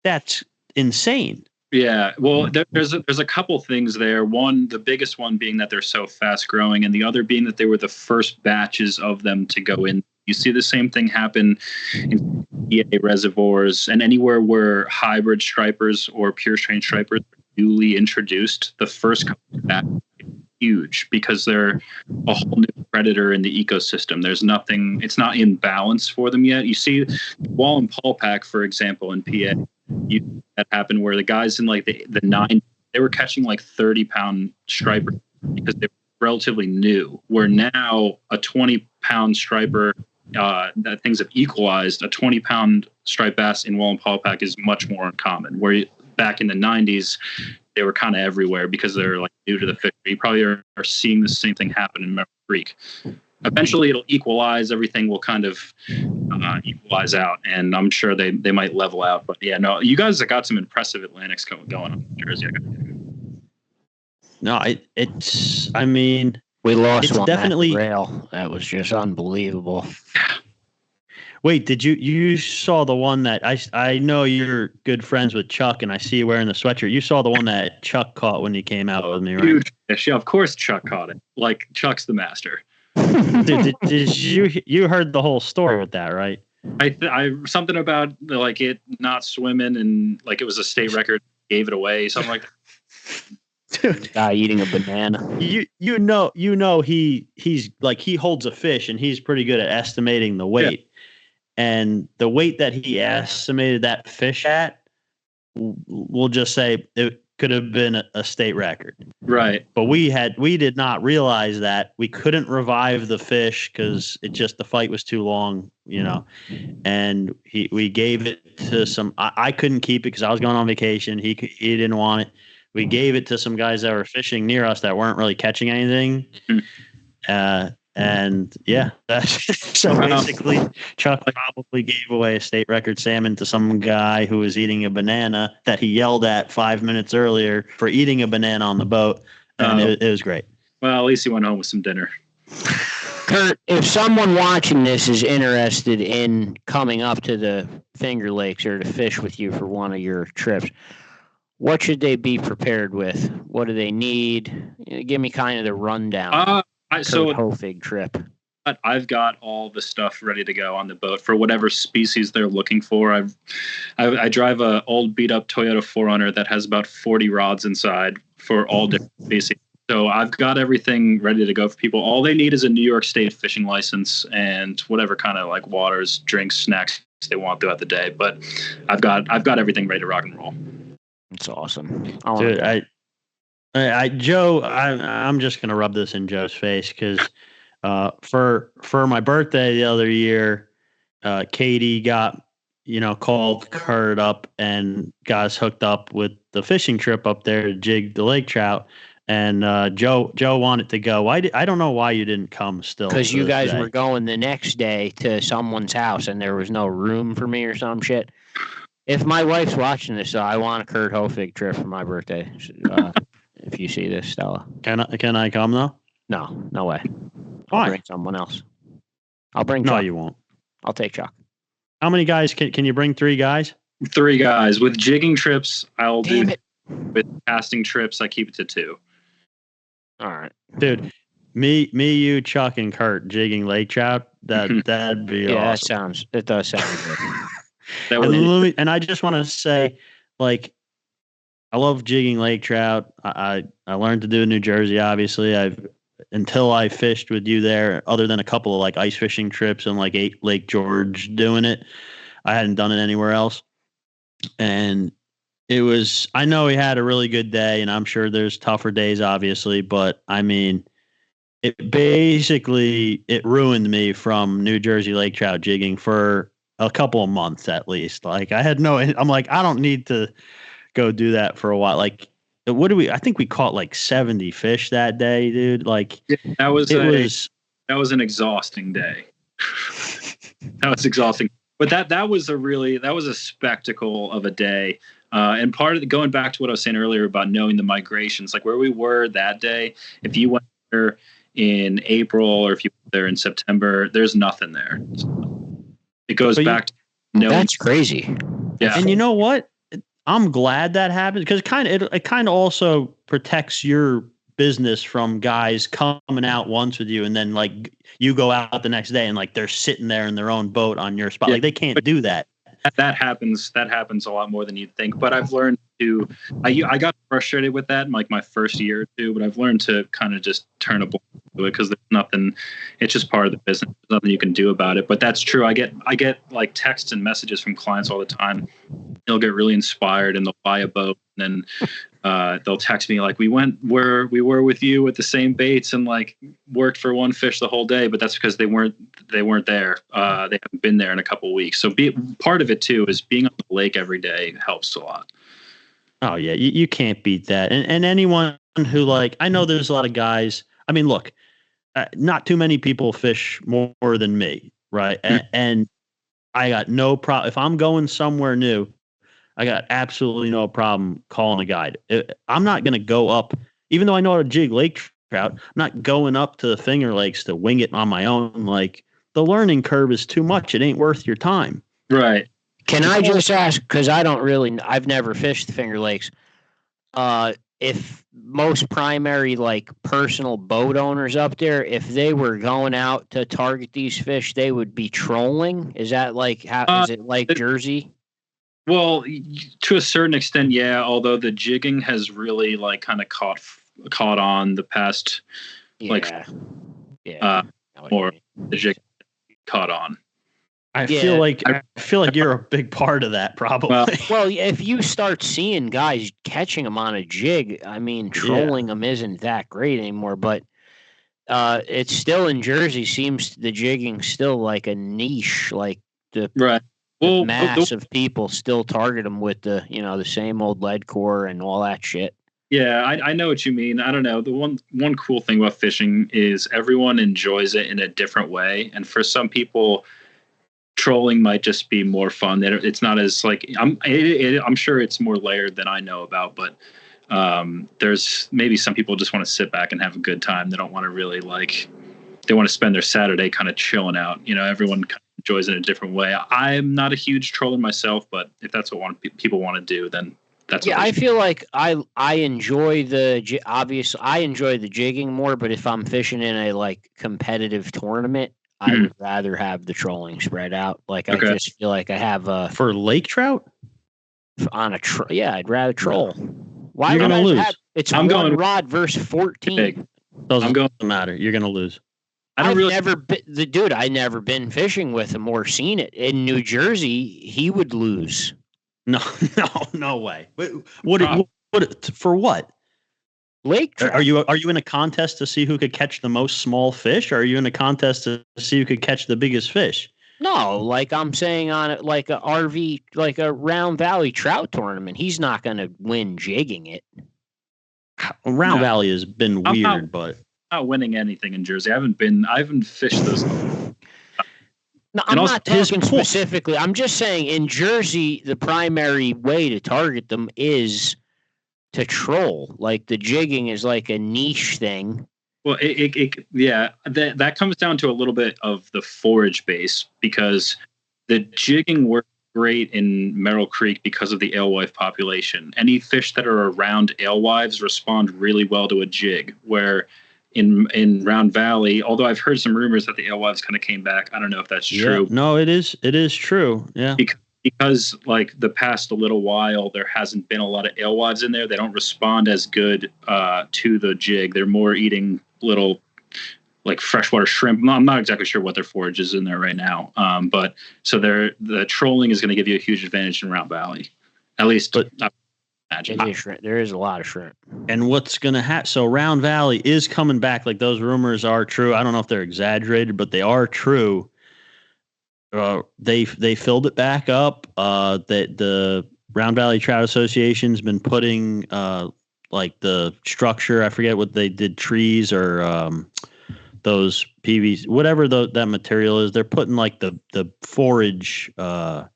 That's insane. Yeah, well, there's a couple things there. One, the biggest one being that they're so fast growing, and the other being that they were the first batches of them to go in. You see the same thing happen in EA reservoirs and anywhere where hybrid stripers or pure strain stripers are newly introduced. The first couple of batches are huge because they're a whole new predator in the ecosystem. There's nothing; it's not in balance for them yet. You see, Wall and Paul Pack, for example, in PA. That happened where the guys in like the 90s, they were catching like 30-pound striper because they were relatively new. Where now a 20-pound striper, that things have equalized. A 20-pound striped bass in Wall and Paul Pack is much more uncommon. Where back in the 90s, they were kind of everywhere because they're like new to the fishery. You probably are seeing the same thing happen in Merrill Creek. Eventually it'll equalize. Everything will kind of equalize out, and I'm sure they might level out. But yeah, no, you guys have got some impressive Atlantics going on in Jersey. No, we lost it's one definitely rail. That was just unbelievable. Wait, did you saw the one that I know you're good friends with Chuck, and I see you wearing the sweatshirt. You saw the one that Chuck caught when he came out with me, right? Huge fish. Yeah, of course Chuck caught it. Like Chuck's the master. Dude, did you heard the whole story with that, right? I something about like it not swimming and like it was a state record, gave it away, something like that. Dude, guy eating a banana. He's like, he holds a fish and he's pretty good at estimating the weight. Yeah. And the weight that he estimated that fish at, we'll just say it could have been a state record. Right. But we did not realize that. We couldn't revive the fish because the fight was too long, and we gave it to some, I couldn't keep it because I was going on vacation. He didn't want it. We gave it to some guys that were fishing near us that weren't really catching anything. And yeah, so basically Chuck probably gave away a state record salmon to some guy who was eating a banana that he yelled at 5 minutes earlier for eating a banana on the boat. And it was great. Well, at least he went home with some dinner. Kurt, if someone watching this is interested in coming up to the Finger Lakes or to fish with you for one of your trips, what should they be prepared with? What do they need? Give me kind of the rundown. Hoefig trip. I've got all the stuff ready to go on the boat for whatever species they're looking for. I drive a old beat up Toyota 4Runner that has about 40 rods inside for all different species. So I've got everything ready to go for people. All they need is a New York State fishing license and whatever kind of like waters, drinks, snacks they want throughout the day. But I've got everything ready to rock and roll. It's awesome. Dude, Joe, I'm just gonna rub this in Joe's face because for my birthday the other year, Katie got called Kurt up and got us hooked up with the fishing trip up there to jig the lake trout. And Joe wanted to go. I don't know why you didn't come still. Because you guys were going the next day to someone's house and there was no room for me or some shit. If my wife's watching this, I want a Kurt Hoefig trip for my birthday. if you see this, Stella. Can I come though? No, no way. Why? I'll bring someone else. I'll bring No, Chuck. you won't. I'll take Chuck. How many guys can you bring? 3 guys? 3 guys. With jigging trips, I'll Damn do. it. With casting trips, I keep it to 2. All right. Dude, me, you, Chuck, and Kurt jigging lake trout. That'd be Yeah, awesome. it does sound good. That would And I just want to say, like, I love jigging lake trout. I learned to do it in New Jersey. Obviously, until I fished with you there, other than a couple of like ice fishing trips and like Lake George doing it, I hadn't done it anywhere else. And it was, I know he had a really good day, and I'm sure there's tougher days, obviously, but I mean, it ruined me from New Jersey lake trout jigging for a couple of months at least. Like I'm like, I don't need to go do that for a while. Like, I think we caught like 70 fish that day, dude. Like, that was an exhausting day. That was exhausting. But that was a spectacle of a day. And part of going back to what I was saying earlier about knowing the migrations, like where we were that day, if you went there in April or if you went there in September, there's nothing there. It goes back to knowing. That's crazy. Yeah. And you know what? I'm glad that happened because it kind of also protects your business from guys coming out once with you and then like you go out the next day and like they're sitting there in their own boat on your spot. Like they can't do that. That happens a lot more than you'd think. But I've learned to. I got frustrated with that in like my first year or 2, but I've learned to kind of just turn a blind to it because there's nothing. It's just part of the business. There's nothing you can do about it. But that's true. I get like texts and messages from clients all the time. They'll get really inspired and they'll buy a boat and then they'll text me like we went where we were with you with the same baits and like worked for one fish the whole day, but that's because they weren't there. They haven't been there in a couple of weeks. So part of it too is being on the lake every day helps a lot. Oh yeah, you can't beat that. And anyone who like, I know there's a lot of guys. I mean, look, not too many people fish more than me, right? And I got no problem if I'm going somewhere new. I got absolutely no problem calling a guide. I'm not going to go up, even though I know how to jig lake trout. I'm not going up to the Finger Lakes to wing it on my own. Like the learning curve is too much. It ain't worth your time. Right. Can I just ask, because I've never fished the Finger Lakes, if most primary like personal boat owners up there, if they were going out to target these fish, they would be trolling? Is that like, is it like Jersey? Well, to a certain extent, yeah. Although the jigging has really like kind of caught on the past, more the jig caught on. I feel like you're a big part of that, probably. Well, if you start seeing guys catching them on a jig, I mean, trolling them isn't that great anymore. But it's still in Jersey. Seems the jigging still like a niche, like the right. Well, mass of people still target them with the same old lead core and all that shit. Yeah, I know what you mean. I don't know. The one cool thing about fishing is everyone enjoys it in a different way, and for some people, trolling might just be more fun. It's not as like I'm sure it's more layered than I know about, but there's maybe some people just want to sit back and have a good time. They don't want to really they want to spend their Saturday kind of chilling out. Everyone kind of enjoys it in a different way. I'm not a huge troller myself, but if that's what people want to do, then that's what I feel like I enjoy I enjoy the jigging more, but if I'm fishing in a like competitive tournament, I would rather have the trolling spread out. Like I just feel like I have for lake trout on I'd rather troll. Why you're gonna lose? I'm going rod versus 14. Doesn't matter. You're gonna lose. I've never been fishing with him or seen it in New Jersey. He would lose. No way. What for what? Lake trout. Are you in a contest to see who could catch the most small fish, or are you in a contest to see who could catch the biggest fish? No, like I'm saying on it, like a RV, like a Round Valley trout tournament. He's not going to win jigging it. Round Valley has been weird, but not winning anything in Jersey. I haven't fished those. No, I'm not talking specifically. I'm just saying in Jersey, the primary way to target them is to troll. Like the jigging is like a niche thing. Well, that comes down to a little bit of the forage base, because the jigging works great in Merrill Creek because of the alewife population. Any fish that are around alewives respond really well to a jig, where in Round Valley, although I've heard some rumors that the alewives kind of came back. I don't know if that's true. No, it is true. Yeah. Because like the past a little while, there hasn't been a lot of alewives in there. They don't respond as good to the jig. They're more eating little like freshwater shrimp. I'm not exactly sure what their forage is in there right now. But so the trolling is going to give you a huge advantage in Round Valley, at least. But there is a lot of shrimp. And what's going to happen? So Round Valley is coming back. Like those rumors are true. I don't know if they're exaggerated, but they are true. They filled it back up. The Round Valley Trout Association's been putting like the structure. I forget what they did, trees or those PVC, whatever that material is. They're putting like the forage. What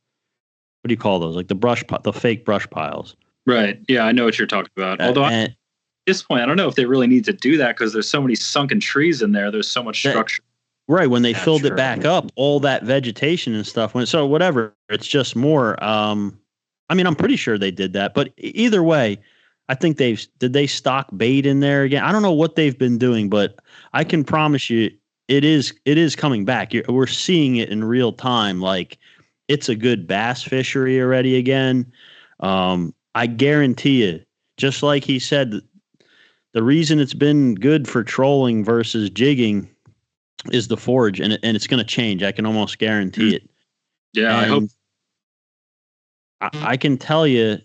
do you call those? Like the fake brush piles. Right. Yeah, I know what you're talking about. Although at this point, I don't know if they really need to do that because there's so many sunken trees in there. There's so much structure. Right. When they filled it back up, all that vegetation and stuff went. So whatever. It's just more. I mean, I'm pretty sure they did that. But either way, I think did they stock bait in there again? I don't know what they've been doing, but I can promise you it is coming back. We're seeing it in real time. Like it's a good bass fishery already again. I guarantee you, just like he said, the reason it's been good for trolling versus jigging is the forage, and it's going to change. I can almost guarantee it. Yeah, and I hope. I can tell you,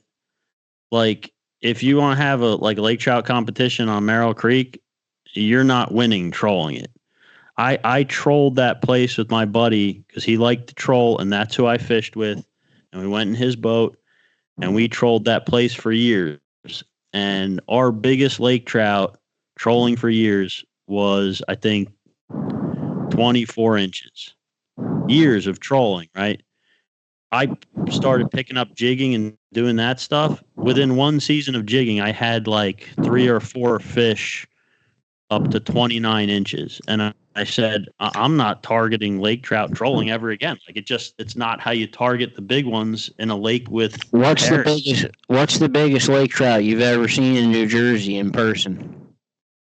like, if you want to have a lake trout competition on Merrill Creek, you're not winning trolling it. I trolled that place with my buddy because he liked to troll, and that's who I fished with. And we went in his boat, and we trolled that place for years. And our biggest lake trout trolling for years was, I think, 24 inches. Years of trolling, right? I started picking up jigging and doing that stuff. Within one season of jigging, I had like 3 or 4 fish up to 29 inches. And I said, I'm not targeting lake trout trolling ever again. Like it's not how you target the big ones in a lake with. What's the biggest lake trout you've ever seen in New Jersey in person?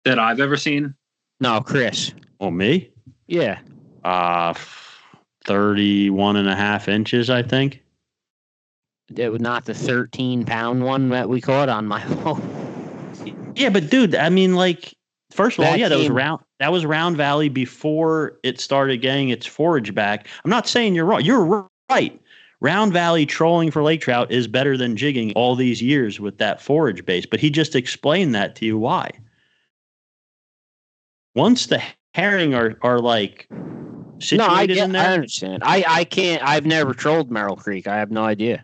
That I've ever seen? No, Chris. Oh, me? Yeah. 31 and a half inches, I think. It was not the 13-pound one that we caught on my boat. Yeah, but dude, I mean, like, first of all, that was Round Valley before it started getting its forage back. I'm not saying you're wrong. You're right. Round Valley trolling for lake trout is better than jigging all these years with that forage base. But he just explained that to you why. Once the herring are like situated in there. I understand. I can't. I've never trolled Merrill Creek. I have no idea.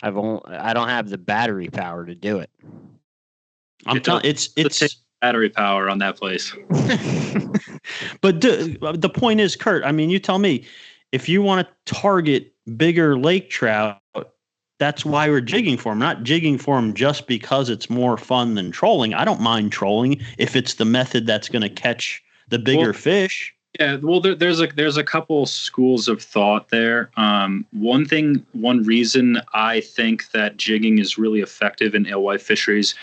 I don't have the battery power to do it. I'm telling it's battery power on that place. But the point is, Kurt, I mean, you tell me, if you want to target bigger lake trout, that's why we're jigging for them, not jigging for them just because it's more fun than trolling. I don't mind trolling if it's the method that's going to catch the bigger fish. Yeah, well, there's a couple schools of thought there. One reason I think that jigging is really effective in alewife fisheries,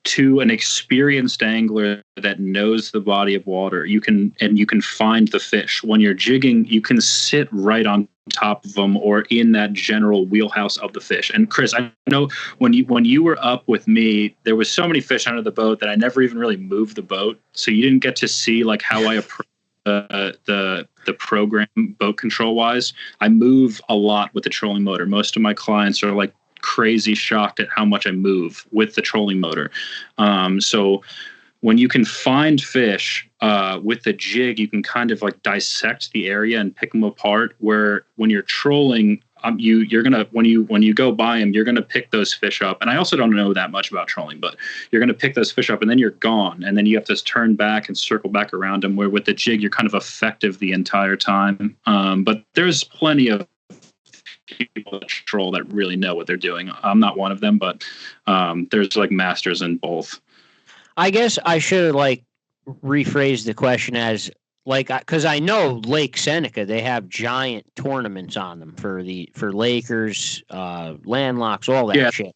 to an experienced angler that knows the body of water, you can find the fish. When you're jigging, you can sit right on top of them or in that general wheelhouse of the fish. And Chris, I know when you were up with me, there was so many fish under the boat that I never even really moved the boat, so you didn't get to see like how I approach the program boat control wise. I move a lot with the trolling motor. Most of my clients are like crazy shocked at how much I move with the trolling motor. So when you can find fish with the jig, you can kind of like dissect the area and pick them apart. Where when you're trolling, you're gonna when you go by them, you're gonna pick those fish up. And I also don't know that much about trolling, but you're gonna pick those fish up and then you're gone, and then you have to turn back and circle back around them. Where with the jig, you're kind of effective the entire time. But there's plenty of people that troll that really know what they're doing. I'm not one of them, but there's like masters in both. I guess I should have like rephrased the question as like, because I know Lake Seneca, they have giant tournaments on them for Lakers, landlocks, all that shit.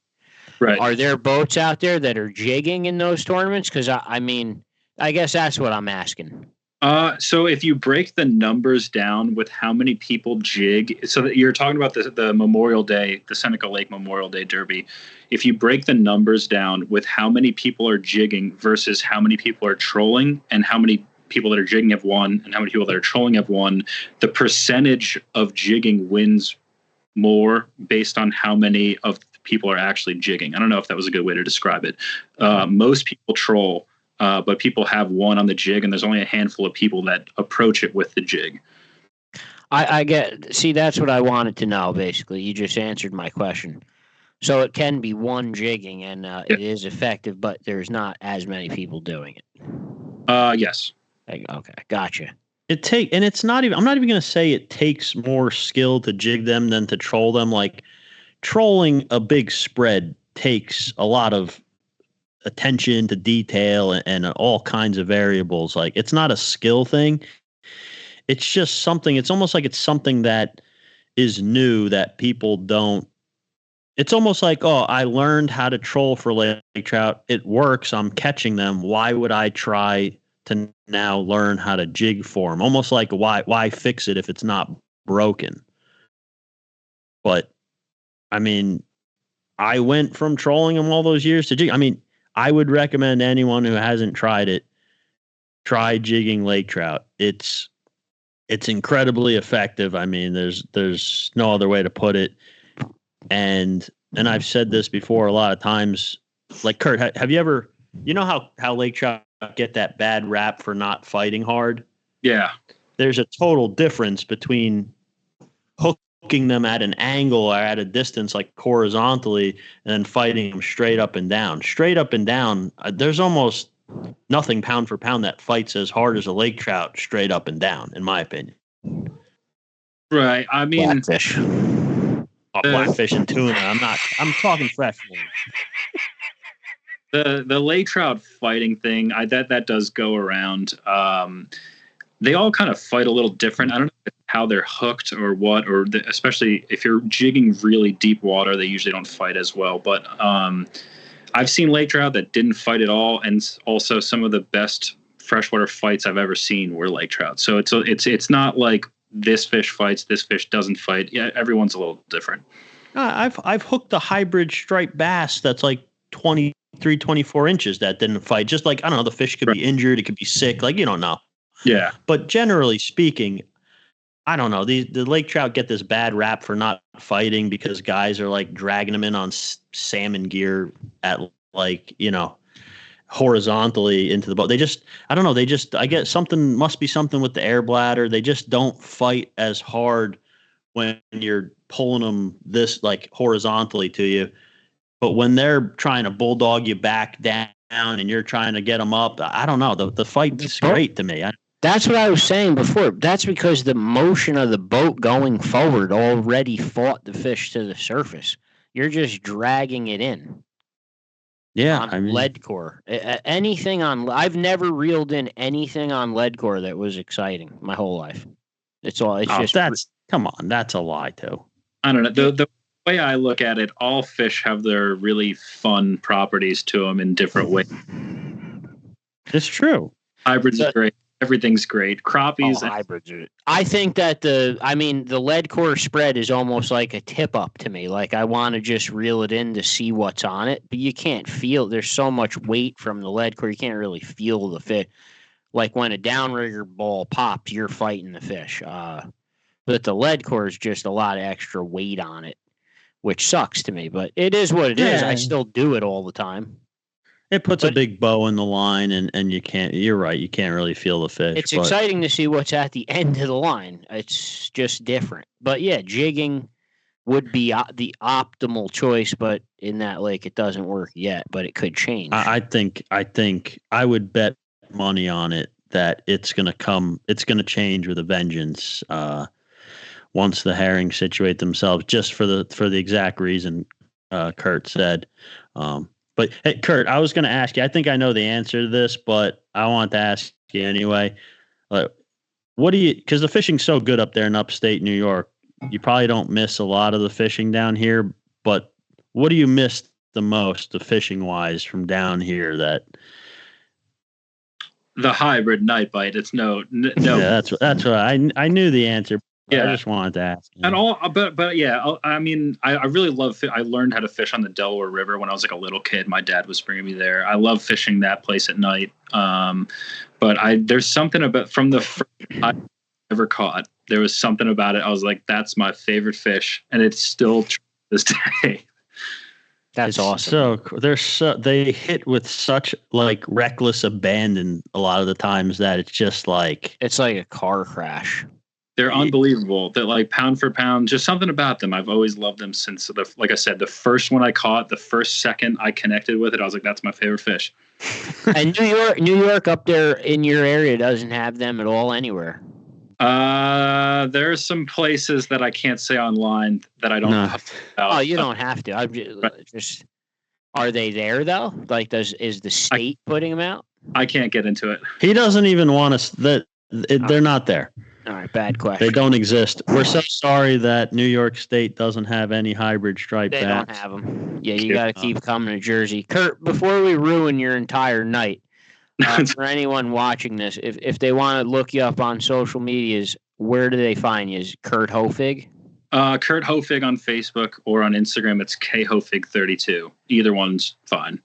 Right. Are there boats out there that are jigging in those tournaments? Because I mean, I guess that's what I'm asking. So if you break the numbers down with how many people jig, so that you're talking about the Memorial Day, the Seneca Lake Memorial Day Derby. If you break the numbers down with how many people are jigging versus how many people are trolling, and how many people that are jigging have won and how many people that are trolling have won, the percentage of jigging wins more based on how many of the people are actually jigging. I don't know if that was a good way to describe it. Most people troll. But people have one on the jig, and there's only a handful of people that approach it with the jig. See, that's what I wanted to know, basically. You just answered my question. So it can be one jigging, and it is effective, but there's not as many people doing it. Yes. Okay, gotcha. And it's not even, I'm not even going to say it takes more skill to jig them than to troll them. Like, trolling a big spread takes a lot of attention to detail and all kinds of variables. Like, it's not a skill thing. It's just something. It's almost like it's something that is new that people don't. It's almost like, oh, I learned how to troll for lake trout. It works. I'm catching them. Why would I try to now learn how to jig for them? Almost like why fix it if it's not broken? But I mean, I went from trolling them all those years to jig. I mean, I would recommend anyone who hasn't tried it, try jigging lake trout. It's incredibly effective. I mean, there's no other way to put it. And I've said this before a lot of times. Like, Kurt, have you ever, you know how lake trout get that bad rap for not fighting hard? Yeah. There's a total difference between hooking them at an angle or at a distance, like horizontally, and then fighting them straight up and down. Straight up and down, there's almost nothing pound for pound that fights as hard as a lake trout straight up and down, in my opinion. Right. I mean, Blackfish. Blackfish and tuna. I'm talking freshwater. The lake trout fighting thing, that does go around. They all kind of fight a little different. I don't know how they're hooked or what, especially if you're jigging really deep water, they usually don't fight as well. But I've seen lake trout that didn't fight at all, and also some of the best freshwater fights I've ever seen were lake trout. So it's not like this fish fights, this fish doesn't fight. Yeah, everyone's a little different. I've hooked a hybrid striped bass that's like 23, 24 inches that didn't fight. Just like, I don't know, the fish could be injured, it could be sick, like, you don't know. Yeah. But generally speaking, I don't know. The lake trout get this bad rap for not fighting because guys are like dragging them in on salmon gear at, like, you know, horizontally into the boat. They just, I don't know. I get something, must be something with the air bladder. They just don't fight as hard when you're pulling them this like horizontally to you. But when they're trying to bulldog you back down and you're trying to get them up, I don't know. The fight's great to me. That's what I was saying before. That's because the motion of the boat going forward already fought the fish to the surface. You're just dragging it in. Yeah, on lead core. Anything on, I've never reeled in anything on lead core that was exciting my whole life. It's just come on, that's a lie too. I don't know. The way I look at it, all fish have their really fun properties to them in different ways. It's true. Hybrids are great. Everything's great. Crappies. Hybrids are. I think that the lead core spread is almost like a tip up to me. Like, I want to just reel it in to see what's on it, but you can't feel. There's so much weight from the lead core, you can't really feel the fish. Like when a downrigger ball pops, you're fighting the fish. But the lead core is just a lot of extra weight on it, which sucks to me. But it is what it is. I still do it all the time. It puts a big bow in the line, and you're right, you can't really feel the fish. It's exciting to see what's at the end of the line. It's just different. But yeah, jigging would be the optimal choice, but in that lake it doesn't work yet, but it could change. I think I would bet money on it that it's going to change with a vengeance. once the herring situate themselves, just for the exact reason Kurt said. But hey, Kurt, I was going to ask you. I think I know the answer to this, but I want to ask you anyway. Like, what do you? Because the fishing's so good up there in upstate New York, you probably don't miss a lot of the fishing down here. But what do you miss the most, the fishing wise, from down here? The hybrid night bite. It's no. Yeah, that's what I knew the answer. Yeah, I just wanted to ask. And but yeah, I mean, I really love. I learned how to fish on the Delaware River when I was like a little kid. My dad was bringing me there. I love fishing that place at night. But there's something about from the first I ever caught. There was something about it. I was like, that's my favorite fish, and it's still true to this day. That's awesome. They hit with such like reckless abandon a lot of the times that it's just like it's like a car crash. They're unbelievable. They're like pound for pound, just something about them. I've always loved them since like I said, the first one I caught, the first second I connected with it, I was like, that's my favorite fish. And New York up there in your area doesn't have them at all anywhere. There are some places that I can't say online that I don't know about. Oh, you don't have to. I'm just are they there though? Like is the state putting them out? I can't get into it. He doesn't even want us they're not there. All right, bad question. They don't exist. We're so sorry that New York State doesn't have any hybrid striped bats. They don't have them. Yeah, you got to keep coming to Jersey. Kurt, before we ruin your entire night, for anyone watching this, if they want to look you up on social medias, where do they find you? Is Kurt Hoefig? Kurt Hoefig on Facebook or on Instagram, it's KHoefig32. Either one's fine.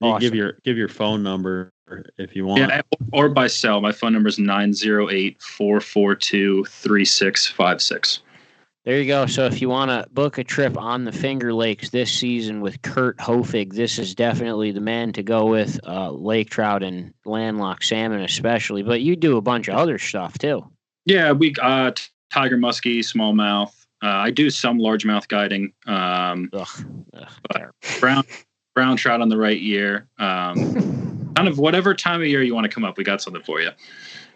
Awesome. Give your phone number if you want. Yeah, or by cell. My phone number is 908-442-3656. There you go. So if you want to book a trip on the Finger Lakes this season with Kurt Hoefig, this is definitely the man to go with. Lake trout and landlocked salmon especially. But you do a bunch of other stuff too. Yeah, we tiger muskie, smallmouth. I do some largemouth guiding. Brown trout on the right year. Kind of whatever time of year you want to come up, we got something for you.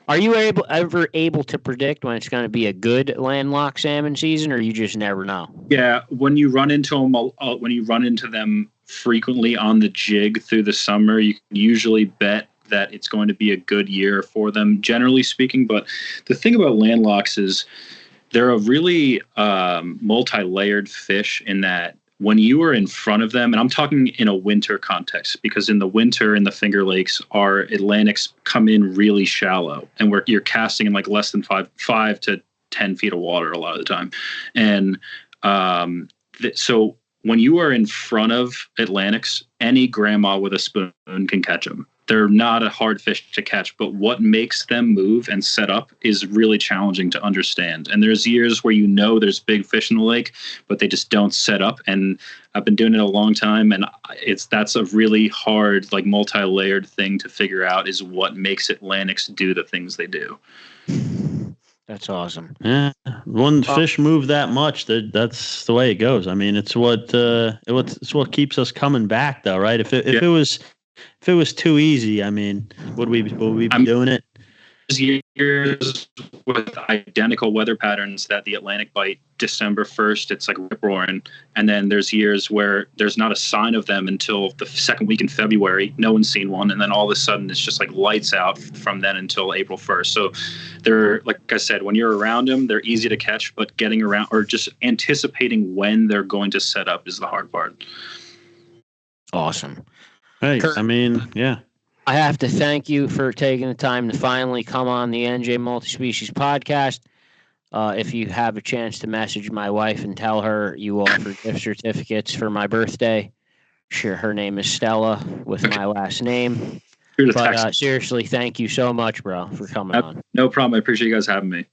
Are you ever able to predict when it's going to be a good landlocked salmon season, or you just never know? Yeah, when you run into them frequently on the jig through the summer, you can usually bet that it's going to be a good year for them, generally speaking. But the thing about landlocks is they're a really multi-layered fish in that when you are in front of them, and I'm talking in a winter context, because in the winter in the Finger Lakes, our Atlantics come in really shallow, and you're casting in like less than 5 to 10 feet of water a lot of the time. And so when you are in front of Atlantics, any grandma with a spoon can catch them. They're not a hard fish to catch, but what makes them move and set up is really challenging to understand. And there's years where there's big fish in the lake, but they just don't set up. And I've been doing it a long time, and that's a really hard, like multi-layered thing to figure out is what makes Atlantics do the things they do. That's awesome. Yeah, when fish move that much, that's the way it goes. I mean, it's what keeps us coming back, though, right? If it was too easy, I mean, would we be doing it? There's years with identical weather patterns that the Atlantic bite December 1st, it's like rip roaring. And then there's years where there's not a sign of them until the second week in February. No one's seen one. And then all of a sudden it's just like lights out from then until April 1st. So they're, like I said, when you're around them, they're easy to catch, but getting around or just anticipating when they're going to set up is the hard part. Awesome. Hey, Kurt, I mean, yeah. I have to thank you for taking the time to finally come on the NJ Multispecies podcast. If you have a chance to message my wife and tell her you offer gift certificates for my birthday, sure, her name is Stella with my last name. But seriously, thank you so much, bro, for coming on. No problem. I appreciate you guys having me.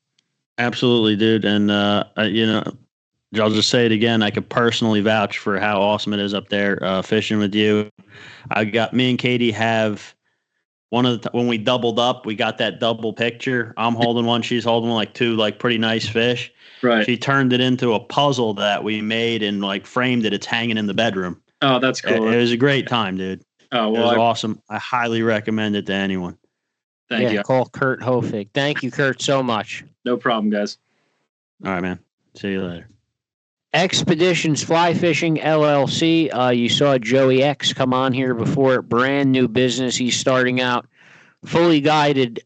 Absolutely, dude. And, I'll just say it again. I could personally vouch for how awesome it is up there fishing with you. Me and Katie have when we doubled up, we got that double picture. I'm holding one, she's holding one, like two, like pretty nice fish. Right. She turned it into a puzzle that we made and like framed it. It's hanging in the bedroom. Oh, that's cool. It was a great time, dude. Oh, well, it was awesome. I highly recommend it to anyone. Thank you. Call Kurt Hoefig. Thank you, Kurt, so much. No problem, guys. All right, man. See you later. Expeditions Fly Fishing LLC. You saw Joey X come on here before. Brand new business. He's starting out. Fully guided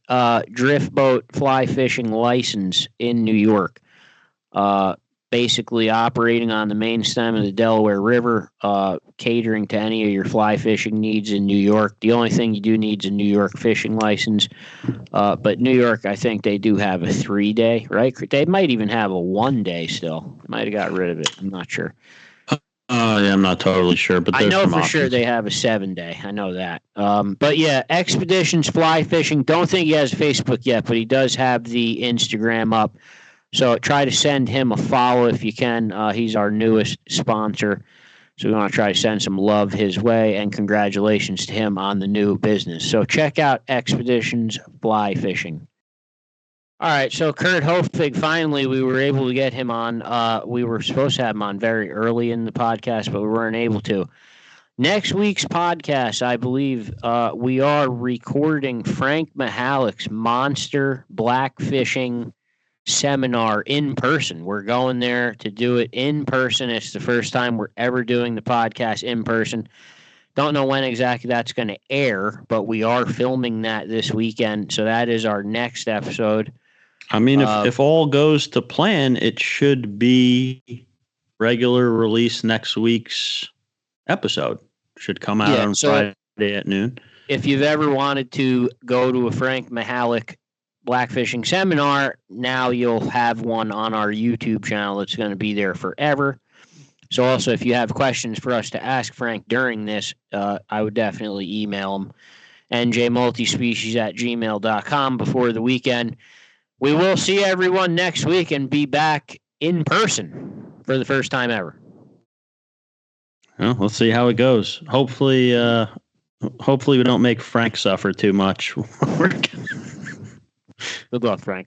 drift boat fly fishing license in New York. Basically operating on the main stem of the Delaware River, catering to any of your fly fishing needs in New York. The only thing you do need is a New York fishing license. But New York, I think they do have a 3-day, right? They might even have a 1-day still. Might have got rid of it. I'm not sure. Yeah, I'm not totally sure, but I know for options. sure they have a 7-day. I know that. But yeah, Expeditions Fly Fishing. Don't think he has Facebook yet, but he does have the Instagram up. So try to send him a follow if you can. He's our newest sponsor. So we want to try to send some love his way, and congratulations to him on the new business. So check out Expeditions Fly Fishing. All right, so Kurt Hoefig, finally, we were able to get him on. We were supposed to have him on very early in the podcast, but we weren't able to. Next week's podcast, I believe, we are recording Frank Mihalik's Monster Black Fishing Seminar in person. We're going there to do it in person. It's the first time we're ever doing the podcast in person. Don't know when exactly that's going to air, but we are filming that this weekend. So that is our next episode. I mean, if all goes to plan, it should be regular release next week's episode. Should come out on Friday at noon. If you've ever wanted to go to a Frank Mihalik blackfishing seminar, now you'll have one on our YouTube channel that's going to be there forever. So also, if you have questions for us to ask Frank during this, I would definitely email him, njmultispecies@gmail.com before the weekend. We will see everyone next week and be back in person for the first time ever. Well, let's see how it goes. Hopefully we don't make Frank suffer too much. Good luck, Frank.